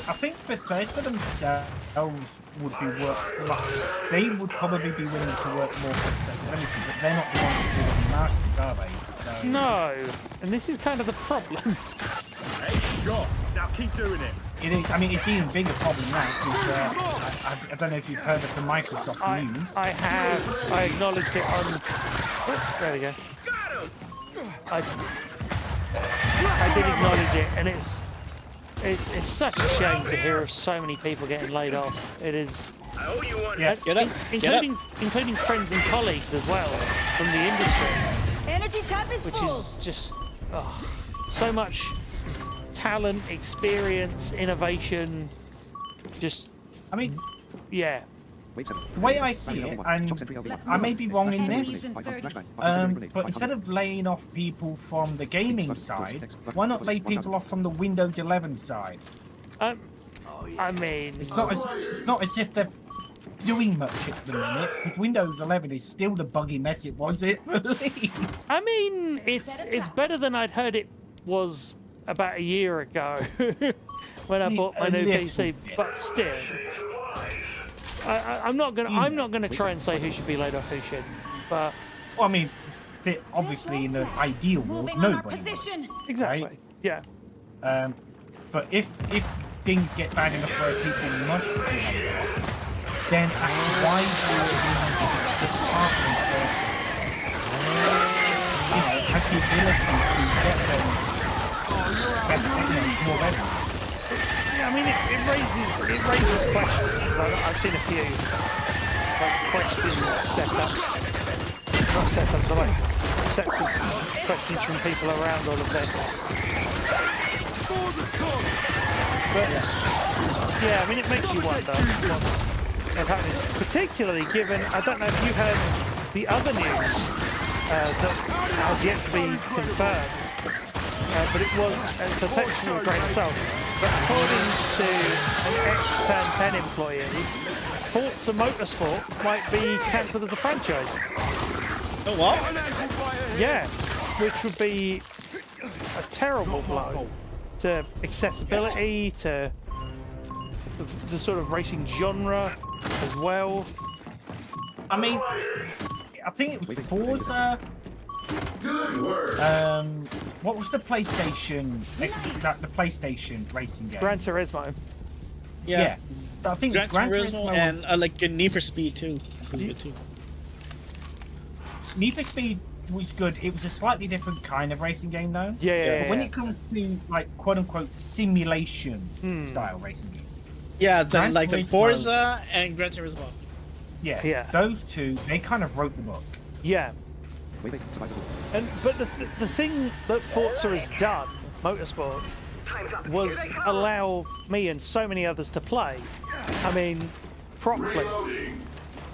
I think Bethesda themselves would be they would probably be willing to work more for accessibility, but they're not the ones who do the masters, are they? So... No, and this is kind of the problem. Hey, sure. Now keep doing it. It is. I mean, it's even bigger problem now because I don't know if you've heard of the Microsoft news. I have. I acknowledged it on. Oh, there we go. I did acknowledge it, and it's such a shame to hear of so many people getting laid off. It is. Yeah. Including friends and colleagues as well from the industry. Energy tap is which full. is just so much talent, experience, innovation. Just, I mean, yeah. the way I see it, and I may be wrong in this, but instead of laying off people from the gaming side, why not lay people off from the Windows 11 side? I mean, it's not as if they're doing much at the minute, because Windows 11 is still the buggy mess it was at release. I mean, it's better than I'd heard it was about a year ago when I bought my new PC, but still. I'm not gonna try and say who should be laid off, who shouldn't. But well, I mean, obviously in the ideal world, nobody. Exactly. Right? Yeah. But if things get bad enough where people must remember, then why do have the ability to get them more revenue? Yeah, I mean, it raises questions. I've seen a few like question setups, not setups, but like sets of questions from people around all of this. But yeah, I mean, it makes you wonder what's happening, particularly given, I don't know if you heard the other news that has yet to be confirmed, but it was, so take it with a grain of salt, but according to an ex-Turn 10 employee, Forza Motorsport might be cancelled as a franchise. Oh, what? Yeah, which would be a terrible blow to accessibility, to the sort of racing genre as well. I mean, I think it was Forza. What was the PlayStation? The PlayStation racing game. Gran Turismo. Yeah. I think Gran it's Gran Turismo and like Need for Speed too. Was good too. Need for Speed was good. It was a slightly different kind of racing game though. Yeah. But when it comes to like quote unquote simulation style racing games. Yeah, Gran like the Turismo- Forza and Gran Turismo. Yeah. Those two, they kind of wrote the book. Yeah. Wait, survive the book. But the thing that Forza has done, Motorsport, was allow me and so many others to play. I mean, properly.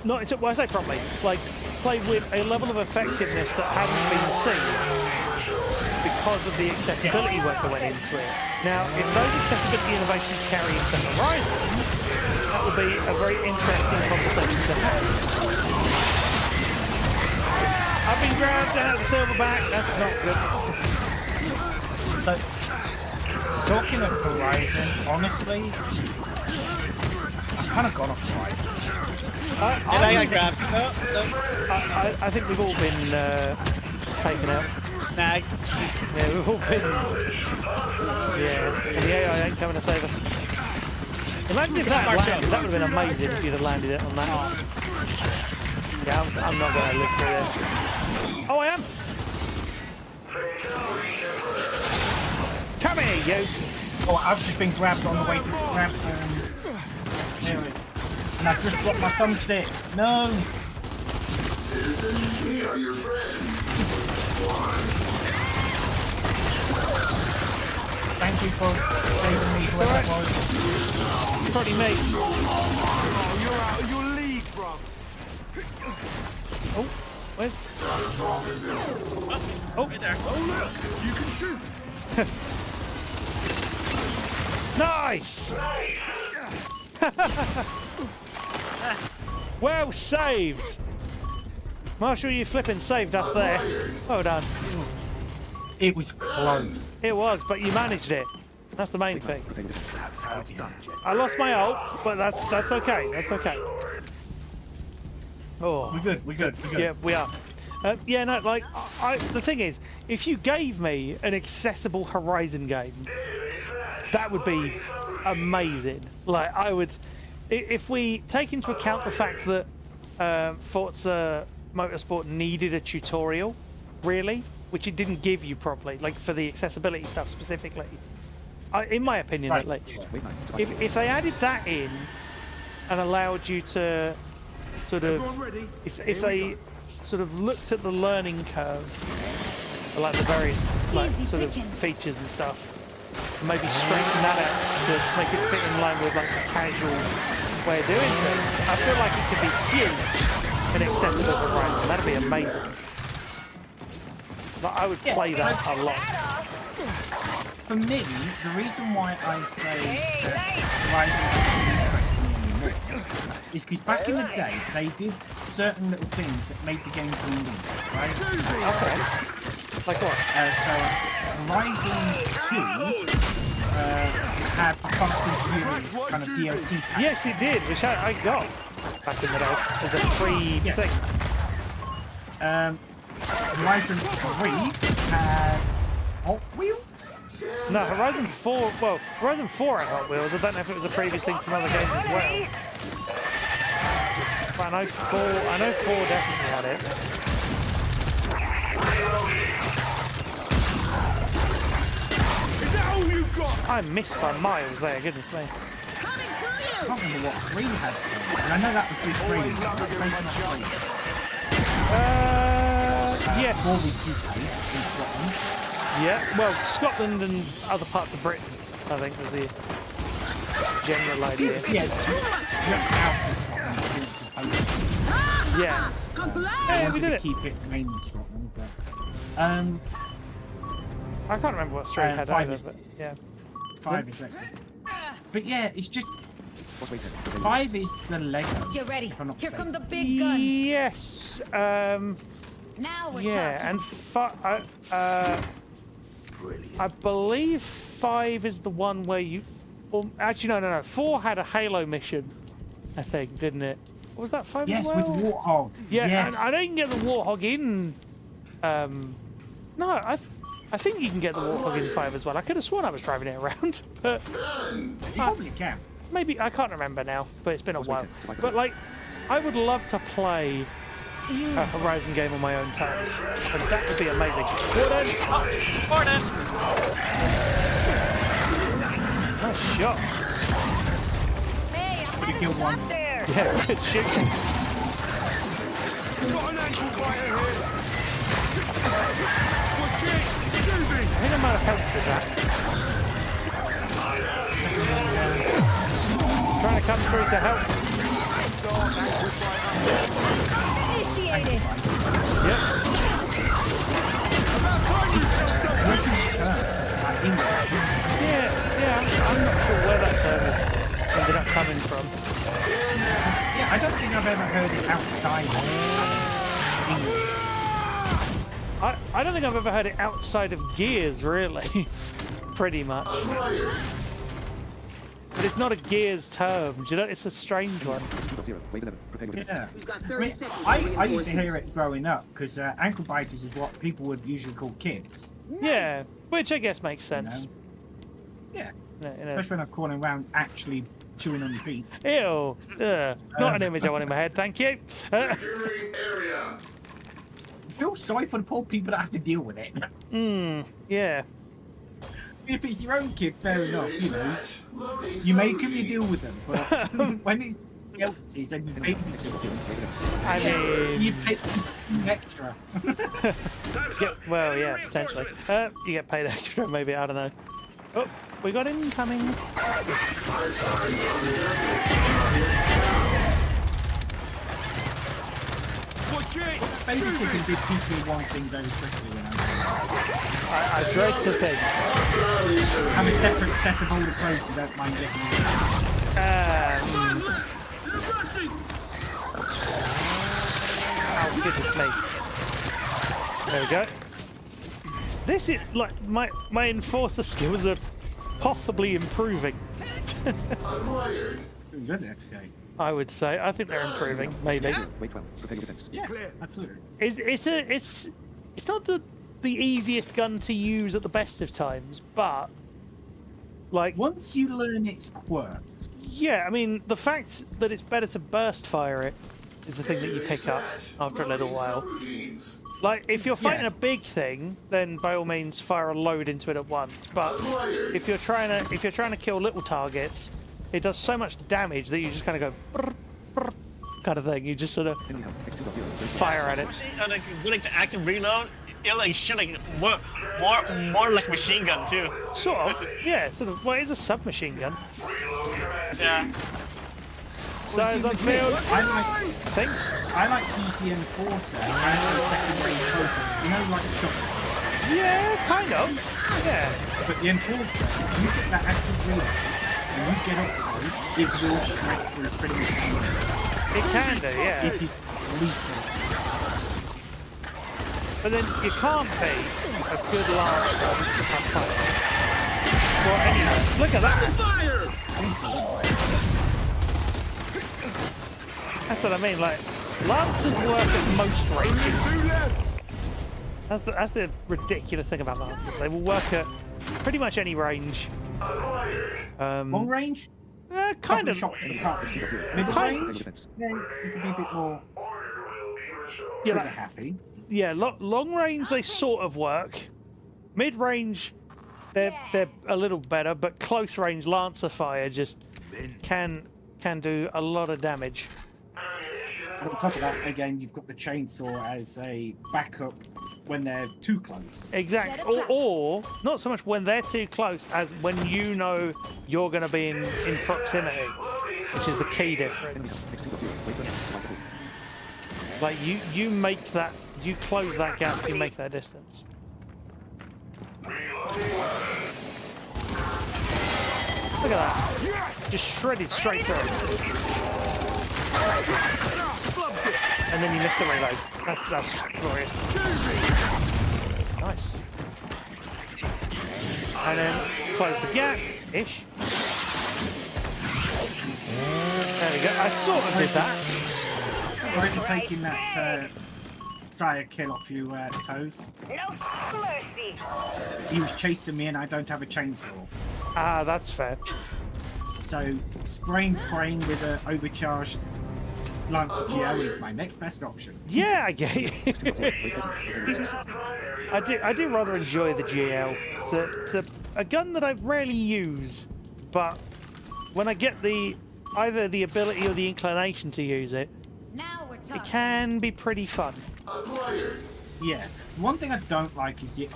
Not when I say properly, like play with a level of effectiveness that hadn't been seen because of the accessibility work that went into it. Now, if those accessibility innovations carry into Horizon, that will be a very interesting conversation to have. I've been grabbed out of the silverback. That's not good. But talking of Horizon, honestly, I've kind of gone off Horizon. And I got grabbed. I think we've all been taken out. Snagged. Yeah, we've all been. Yeah, and the AI ain't coming to save us. Imagine if that had landed. That would have been amazing if you'd have landed it on that. Yeah, I'm not going to live through this. Oh, I am. Come here, you. Oh, I've just been grabbed on the way to the platform. And I've just dropped my thumbstick. No. Citizen, we are your friends. Thank you for saving me, whoever it was. It's probably me. Oh, you're out of your league, bro. Oh, where's... Oh, Right there. Oh, look, you can shoot. nice! Well saved! Marshall, you flipping saved us there. Well done. It was close. It was, but you managed it. That's the main thing. That's how it's done, Jet. I lost my ult, but that's okay. That's okay. Oh, We're good. yeah, we are. Yeah, no, like, the thing is, if you gave me an accessible Horizon game, that would be amazing. Like, I would, if we take into account the fact that Forza Motorsport needed a tutorial, really, which it didn't give you properly, like for the accessibility stuff specifically, in my opinion at least. If they added that in and allowed you to sort of, if they sort of looked at the learning curve, like the various like sort of features and stuff, and maybe straighten that out to make it fit in line with like a casual way of doing things, I feel like it could be huge and accessible for Horizon. That'd be amazing. Like, I would play that a lot. For me, the reason why I say that Horizon doesn't interest me anymore is because back in the day, they did certain little things that made the game unique, right? Okay. Like what? So, Horizon 2 had a Constant Fury kind of DLC pack. Yes, it did, which I got back in the day as a free thing. Horizon 3 had Hot Wheels. No, Horizon 4. Well, Horizon 4 had Hot Wheels. I don't know if it was a previous thing from other games as well. But I know 4 definitely had it. Is that all you got? I missed by miles there. Goodness me. I can't remember what 3 had. And I know that was 3. Always love a bit of a joke. Yes. 4 was UK in Scotland. Yeah. Well, Scotland and other parts of Britain, I think, was the general idea. Yeah, just out of Scotland. Yeah. Hey, we did it. Keep it mainly Scotland, but I can't remember what Stray had 5 either, is- but yeah. 5 is Lexi. But yeah, it's just What's weight 10? 5 is the Lego. Get ready. if I'm not Here come the mistaken. big guns. Yes. Now we're Yeah, talking. and I believe 5 is the one where you. Well, actually, no. 4 had a Halo mission, I think, didn't it? What was that 5 Yes, as well? with Warthog. Yeah, yes. and I didn't get the Warthog in. No, I think you can get the Warthog in 5 as well. I could have sworn I was driving it around, but You probably can. maybe I can't remember now. But it's been a What's while. weight 10? But like, I would love to play a Horizon game on my own terms, and that would be amazing. Gordon! Morning. Nice shot. Hey, I had kill a shot one. there. Yeah, good shooting. Got an ankle biter here. Watch it. Scooby. I think I might have helped with that. Trying to come through to help. Initiated. Yep. Yeah, I'm not sure where that service ended up coming from. Yeah, I don't think I've ever heard it outside English. I don't think I've ever heard it outside of Gears, really. Pretty much. But it's not a Gears term, do you know? It's a strange one. 2.0. Wave 11. Prepare your defense. Yeah. We've got I 30 mean, seconds. I used to hear it growing up because ankle biters is what people would usually call kids. Yeah, which I guess makes You know? sense. Yeah, You know. especially when I'm crawling around actually chewing on your feet. Ew. Not an image I want in my head, thank you. I feel sorry for the poor people that have to deal with it. Yeah. If it's your own kid, fair enough, you know. You make them, you deal with them. But when it's else's and you babysit them, I mean, you pay extra. well, yeah, potentially. You get paid extra, maybe, I don't know. Oh, we got incoming. Watch it. Babysitting did teach me one thing very quickly when I was I dread to think. have a separate set of all the clothes you don't mind getting rid of. Oh, goodness me. There we go. This is, like, my enforcer skills are possibly improving. Doing good, actually. I would say. I think they're improving, maybe. Wave 12. Prepare your defense. Yeah, absolutely. It's not the easiest gun to use at the best of times, but like Once you learn its quirks, yeah, I mean the fact that it's better to burst fire it is the thing that you pick up after a little while. Like if you're fighting Yeah. a big thing, then by all means fire a load into it at once. But if you're trying to kill little targets, it does so much damage that you just kind of go brr, brr, kind of thing. You just sort of Enemy health. X2.0. fire at it. Like with the active reload, it like shoot like more like machine gun too. Sort of, yeah. Sort of. Well, it's a submachine gun. Yeah. Size on field. Think. I like the Enforcer. I like the secondary Enforcer. You know, like shotgun. Yeah, kind of. Yeah. But the Enforcer, you get that active reload, and you get up close, it will smash through pretty much anything. It can do, yeah. It is lethal. But then you can't be a good lancer at fights. Or anyway, look at that. That's what I mean, like, lancers work at most ranges. That's the ridiculous thing about Lancers. They will work at pretty much any range. Long range? Kind of. Shots at the top. Middle Kind- range? Yeah, you can be a bit more Yeah, trigger like- happy. Yeah, long range they sort of work. Mid range, they're a little better, but close range Lancer fire just can do a lot of damage. And on top of that, again, you've got the chainsaw as a backup when they're too close. Exactly. Set a trap. Or not so much when they're too close as when you know you're going to be in proximity, which is the key difference. Like you make that, you close that gap, you make that distance. Look at that. Just shredded straight through. And then you missed the reload. That's glorious. Nice. And then close the gap-ish. There we go. I sort of did that. Sorry for taking that Sire kill off you, Toes. No mercy. He was chasing me and I don't have a chainsaw. Ah, that's fair. So, spraying praying with an overcharged Lancer Geo is my next best option. Yeah, I get it. I do rather enjoy the GL. It's a gun that I rarely use, but when I get either the ability or the inclination to use it, Now we're talking. it can be pretty fun. Yeah. One thing I don't like is you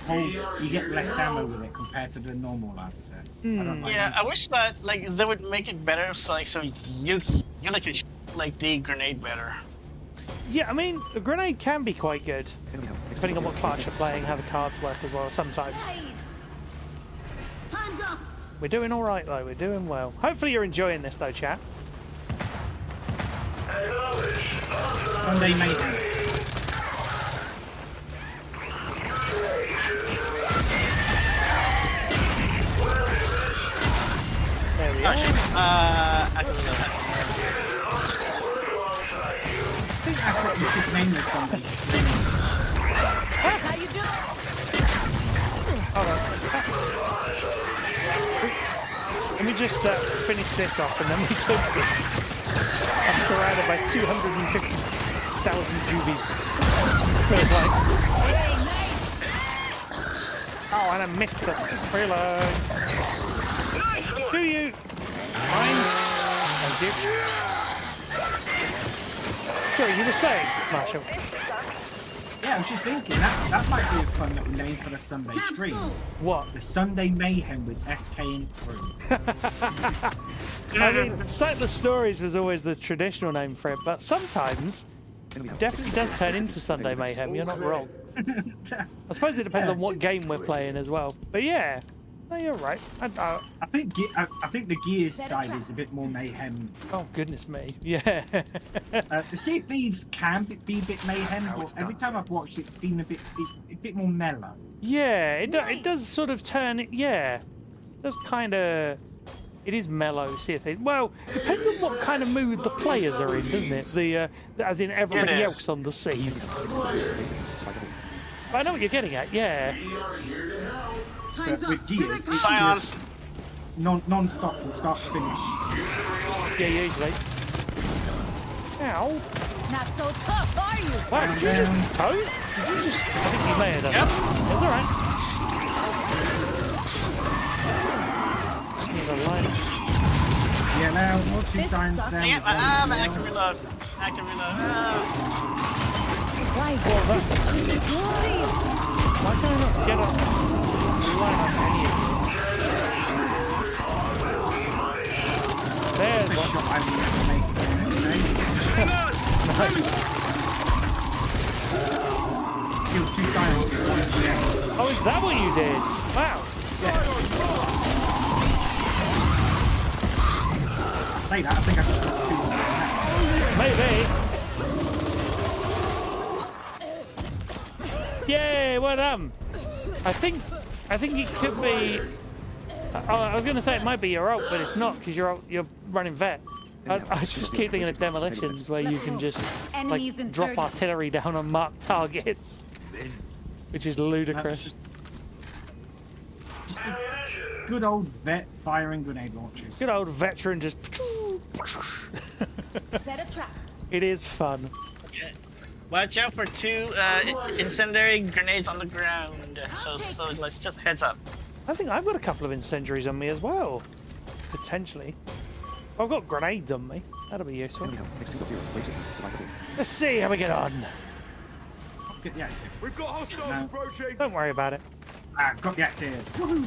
get less ammo with it compared to the normal Lancer. I don't like Yeah, that. I wish that like they would make it better, so you like can like the grenade better. Yeah, I mean, a grenade can be quite good, depending on what class you're playing, how the cards work as well, sometimes. Time's up. We're doing all right, though. We're doing well. Hopefully you're enjoying this, though, chat. Sunday Mayhem. There we are. I can do that. I think that's what you should name this Sunday. How you doing? Hold on. Let me just finish this off, and then we can... I'm surrounded by 250,000 juvies. Feels like... Oh, and I missed the reload. Do you? Mind? Thank you. Sorry, you were saying, Marshall? Yeah, I was just thinking that might be a fun little name for the Sunday stream. What? The Sunday Mayhem with SK and crew. I mean, Sightless Stories was always the traditional name for it, but sometimes it definitely does turn into Sunday Mayhem. You're not wrong. I suppose it depends on what game we're playing as well. But yeah, no, you're right. I think the Gears Set a side trap. is a bit more mayhem. Oh goodness me, yeah. The Sea of Thieves can be a bit mayhem, but every time I've watched it, it's been it's a bit more mellow. Yeah, it does sort of turn. Yeah, it does kind of. It is mellow, see a thing. Well, depends on what kind of mood the players are in, doesn't it? As in everybody It is. else on the seas. I know what you're getting at. Yeah. Time's But up. with Gears, it's Scions. just non-stop from start to finish. Yeah, usually. Ow. Not so tough, are you? Wow, did you just toes? Did you just? I think you may have done Yep. that. It's alright. There's a line. Yeah, now more two This times sucks. down. Dang it, my active reload. Active reload. Why Well, that's. Bloody. Why can I not get up? Line up any of you? There's The one. shot I would never make again today. Nice. Kill two times with one shell. Oh, is that what you did? Wow. Say that, I think I just got two now. Maybe. Yay, well done. I think it could be. I was going to say it might be your ult, but it's not because you're running vet. I just keep thinking of demolitions where you can just Enemies in like drop 30. artillery down on marked targets. which is ludicrous. Just a good old vet firing grenade launchers. Good old veteran just. Set a trap. It is fun. Okay. Watch out for 2 incendiary grenades on the ground. So let's just heads up. I think I've got a couple of incendiaries on me as well. Potentially. I've got grenades on me. That'll be useful. Enemy help. X2.0. Wave 60. Survive the build. Let's see how we get on. Get the active. We've got hostiles No. approaching. Don't worry about it. Ah, got the active. Woohoo!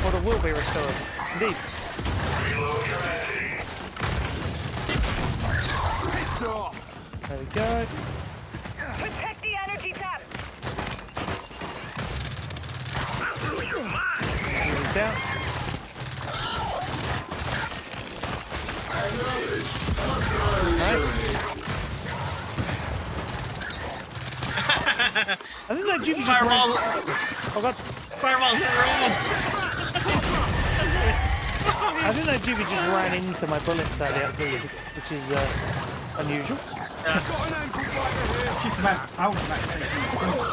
Order will be restored. Indeed. Piss off. There we go. Protect the energy tap. He's down. Nice. I think that Jimmy just Fireballs! ran. Oh god. Fireballs in the room! I think that Jimmy just ran into my bullets earlier, which is unusual. Got an ankle biter here. Just about out of that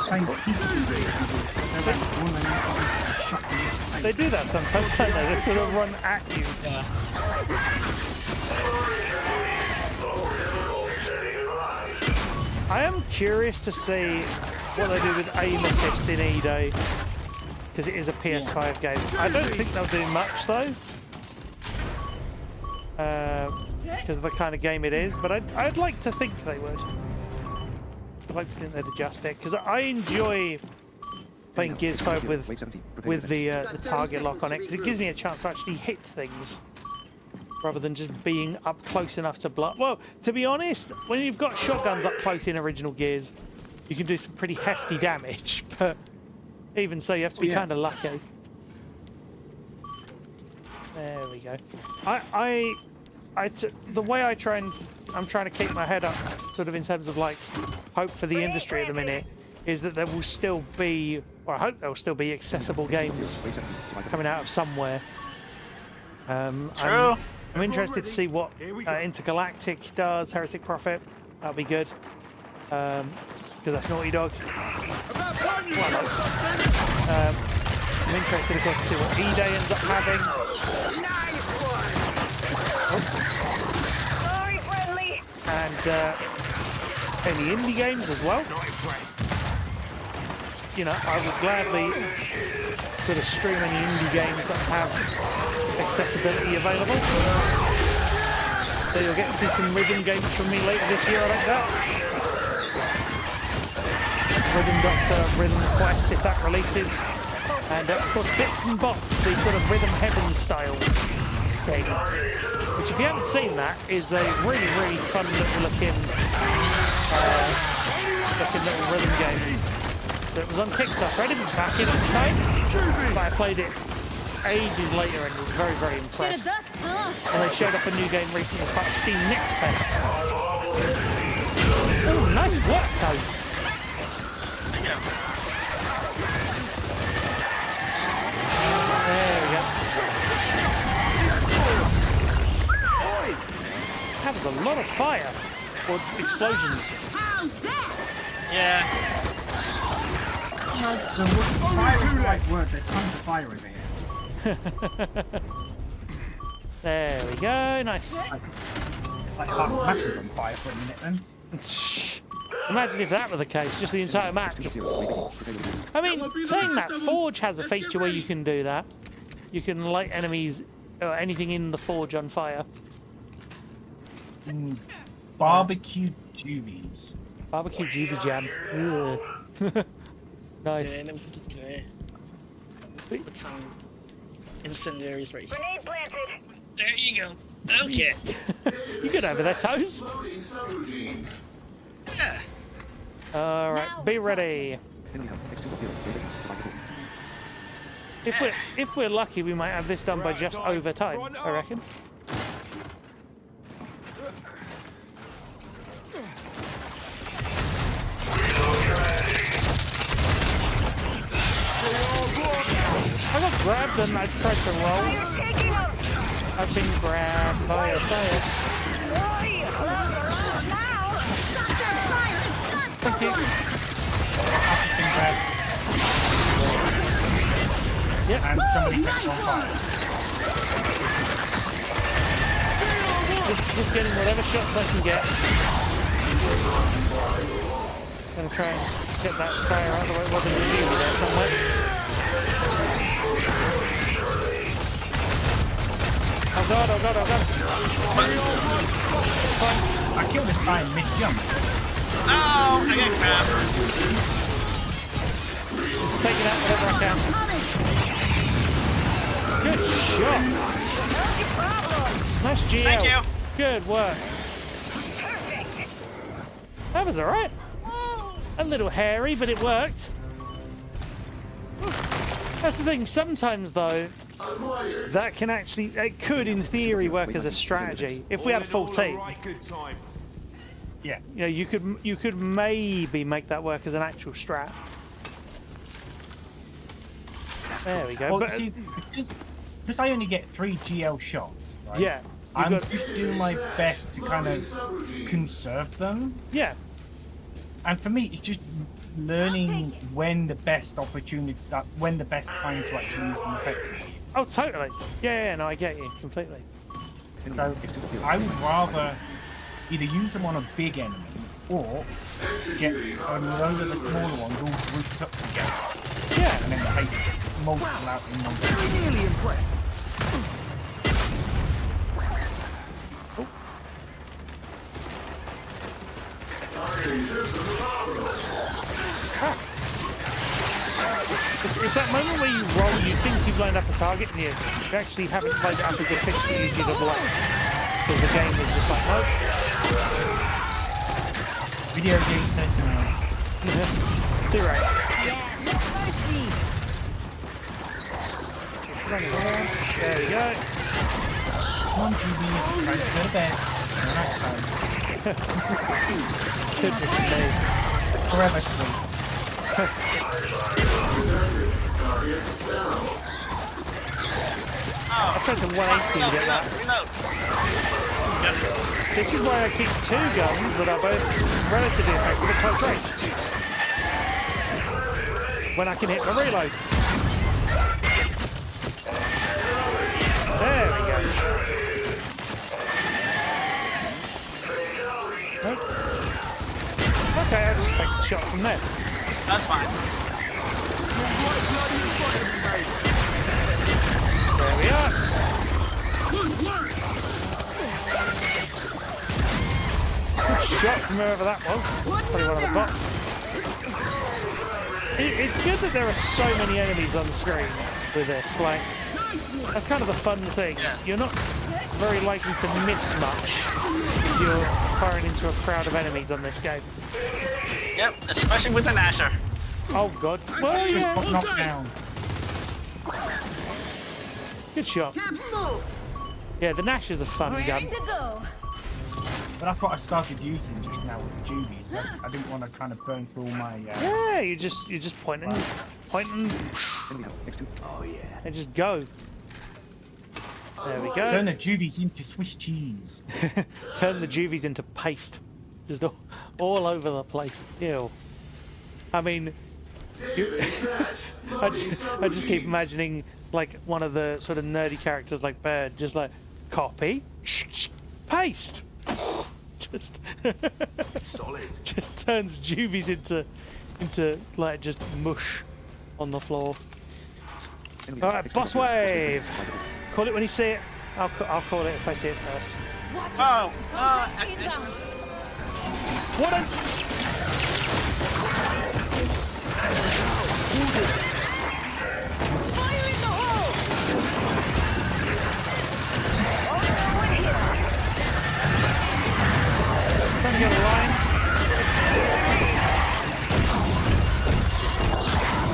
same people. They do that sometimes, don't they? They sort of run at you. I am curious to see what they do with aim assist in E-Day, because it is a PS5 game. I don't think they'll do much though, because of the kind of game it is, but I'd like to think they would. I'd like to think they'd adjust it, because I enjoy playing Gears 5 Wave 70. Prepare with for the target lock on it, because it gives me a chance to actually hit things rather than just being up close enough to block. Well, to be honest, when you've got shotguns up close in original Gears, you can do some pretty hefty damage, but even so, you have to be kind of lucky. There we go. The way I'm trying to keep my head up, sort of in terms of like hope for the industry at the minute, is that there will still be, or I hope there will still be accessible games Wave 70. Survive the build. coming out of somewhere. True. I'm interested to see what Intergalactic does, Heretic Prophet. That'll be good. Because that's Naughty Dog. Why not? I'm interested, of course, to see what E-Day ends up having. Sorry, friendly. And any indie games as well. Not impressed. You know, I would gladly sort of stream any indie games that have accessibility available. So you'll get to see some rhythm games from me later this year, I like that. Rhythm Doctor, Rhythm Quest, if that releases. And of course, Bits and Bops, the sort of Rhythm Heaven style thing. Which, if you haven't seen that, is a really, really fun little looking little rhythm game. It was on Kickstarter. I didn't back it at the time, but I played it ages later and was very, very impressed. And they showed up a new game recently as part of Steam Next Fest. Oh, nice work, Toes. There we go. That was a lot of fire or explosions. Yeah. Fire is the right word. There's tons of fire over here. There we go. Nice. Like half the match was on fire for a minute then. Imagine if that were the case, just the entire match. I mean, saying that, Forge has a feature where you can do that. You can light enemies or anything in the Forge on fire. Barbecue juvies. Barbecue Juvie Jam. Ugh. Nice. Okay, let me put this guy. Put some incendiaries right here. Grenade planted. There you go. Okay. You good over there, Toes? Yeah. Alright, be ready. Enemy help. X2.0. Wave 80. Survive the build. If we're lucky, we might have this done by just over time, I reckon. I got grabbed and I tried to roll. Taking them. I've been grabbed by a sire. thank you. African bread. Yep. And somebody sets on fire. Just getting whatever shots I can get. Gonna try and get that fire out of the way. It wasn't really there somewhere. Oh god, oh god, oh god. I killed this guy and missed jump. No, I got crap. Taking out whatever I can. Good shot. Nice GL. Thank you. Good work. That was alright. A little hairy, but it worked. That's the thing, sometimes though, that can actually, it could in theory work as a strategy. If we had a full team, Yeah. you know, you could maybe make that work as an actual strat. There we go. Well, But, see, because I only get 3 GL shots, right? yeah, I'm got, just doing my best to kind of conserve them. yeah, And for me, it's just learning when the best opportunity, when the best time to actually use them effectively. oh totally. Yeah, no, I get you completely. So I would rather either use them on a big enemy or get a load of the smaller ones all grouped up together Yeah, and then take multiple out in one go. Really impressed. it's that moment where you roll, you think you've lined up a target, and you actually haven't lined it up as efficiently as you'd have liked. Because the game is just like, nope. Video game session. Too right. Yeah, no mercy. Running around. There we go. Come on, GB, try to go to bed. Goodness me. Forever sleep. I've taken 180 to get that. Reload. This is why I keep 2 guns that are both relatively effective at close range. When I can hit the reloads. There we go. Nope. Okay, I'll just take the shot from there. That's fine. There we are. Good shot from wherever that was. Probably one of the bots. It's good that there are so many enemies on the screen with this. Like, that's kind of the fun thing. Yeah. You're not very likely to miss much if you're firing into a crowd of enemies on this game. Yep, especially with the Nasher. Oh god. Well, Just yeah. got knocked down. Good shot. Yeah, the Nash is a fun gun. Raring to go. But that's what I started using just now with the Jubies. But I didn't want to kind of burn through all my. Yeah, you just pointing, Enemy out. X2. Oh yeah. and just go. There we Turn go. the Jubies into Swiss cheese. Turn the juvies into paste, just all over the place. Ew. I mean, I just keep imagining like one of the sort of nerdy characters like Bird, just like copy, paste. Just Solid. just turns juvies into like just mush on the floor. Enemy All out. right, X2. boss wave. Call it when you see it. I'll call it if I see it first. Watch it. Oh, Inbound. What is? Fire in the hole. Trying to get a line.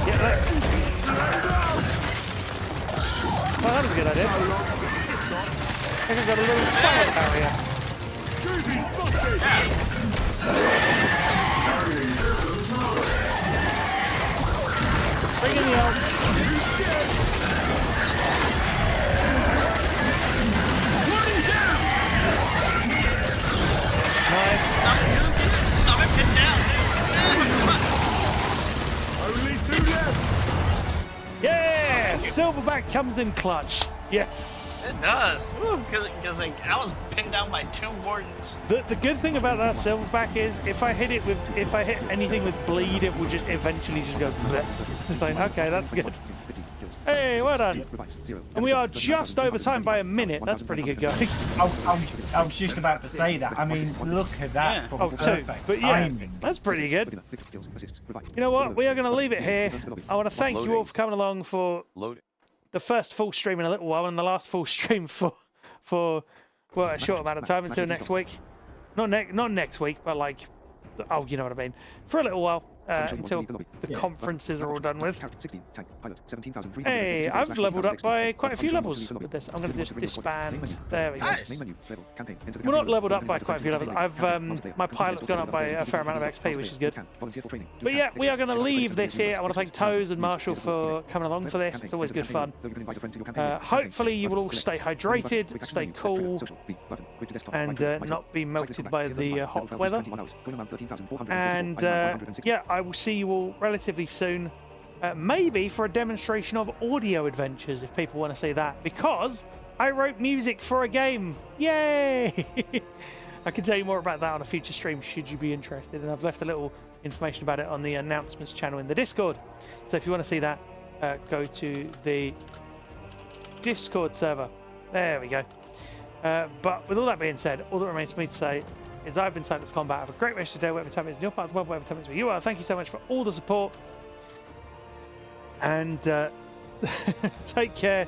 Yeah, let's. Well, that was a good idea. I think I got a little fire barrier. Bring in the elf. Nice. I'm pinned down too. Silverback comes in clutch. Yes. It does. Because like I was pinned down by 2 Wardens. The good thing about that Silverback is if I hit anything with bleed, it will just eventually just go bleh. It's like, okay, that's good. Hey, well done. And we are just over time by a minute. That's pretty good going. I was just about to say that. I mean, look at that. Yeah. From Oh, 2. perfect But yeah, timing. that's pretty good. You know what? We are going to leave it here. I want to thank you all for coming along for the first full stream in a little while and the last full stream for well, a short amount of time until next week. Not next week, but like, oh, you know what I mean. For a little while. Until the conferences are all done with. Hey, I've leveled up by quite a few levels with this. I'm going to just disband. There we go. Nice. We're not leveled up by quite a few levels. My pilot's gone up by a fair amount of XP, which is good. But yeah, we are going to leave this here. I want to thank Toes and Marshall for coming along for this. It's always good fun. Hopefully you will all stay hydrated, stay cool, and not be melted by the hot weather. And yeah, I will see you all relatively soon. Maybe for a demonstration of audio adventures, if people want to see that, because I wrote music for a game. Yay! I can tell you more about that on a future stream, should you be interested. And I've left a little information about it on the announcements channel in the Discord. So if you want to see that, go to the Discord server. There we go. But with all that being said, all that remains for me to say is I've been Sightless Combat. Have a great rest of the day, whatever time it is in your part of the world, whatever time it is where you are. Thank you so much for all the support. And take care.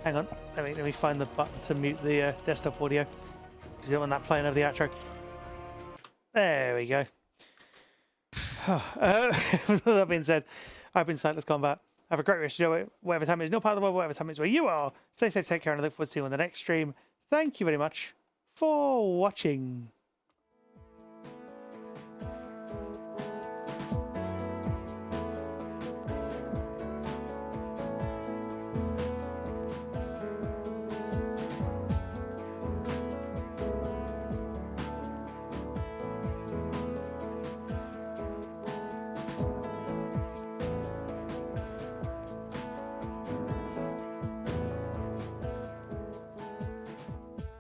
Hang on. Let me find the button to mute the desktop audio, because I don't want that playing over the outro. There we go. With all that being said, I've been Sightless Combat. Have a great rest of your day, whatever time it is in your part of the world, whatever time it is where you are. Stay safe, take care, and I look forward to seeing you on the next stream. Thank you very much for watching.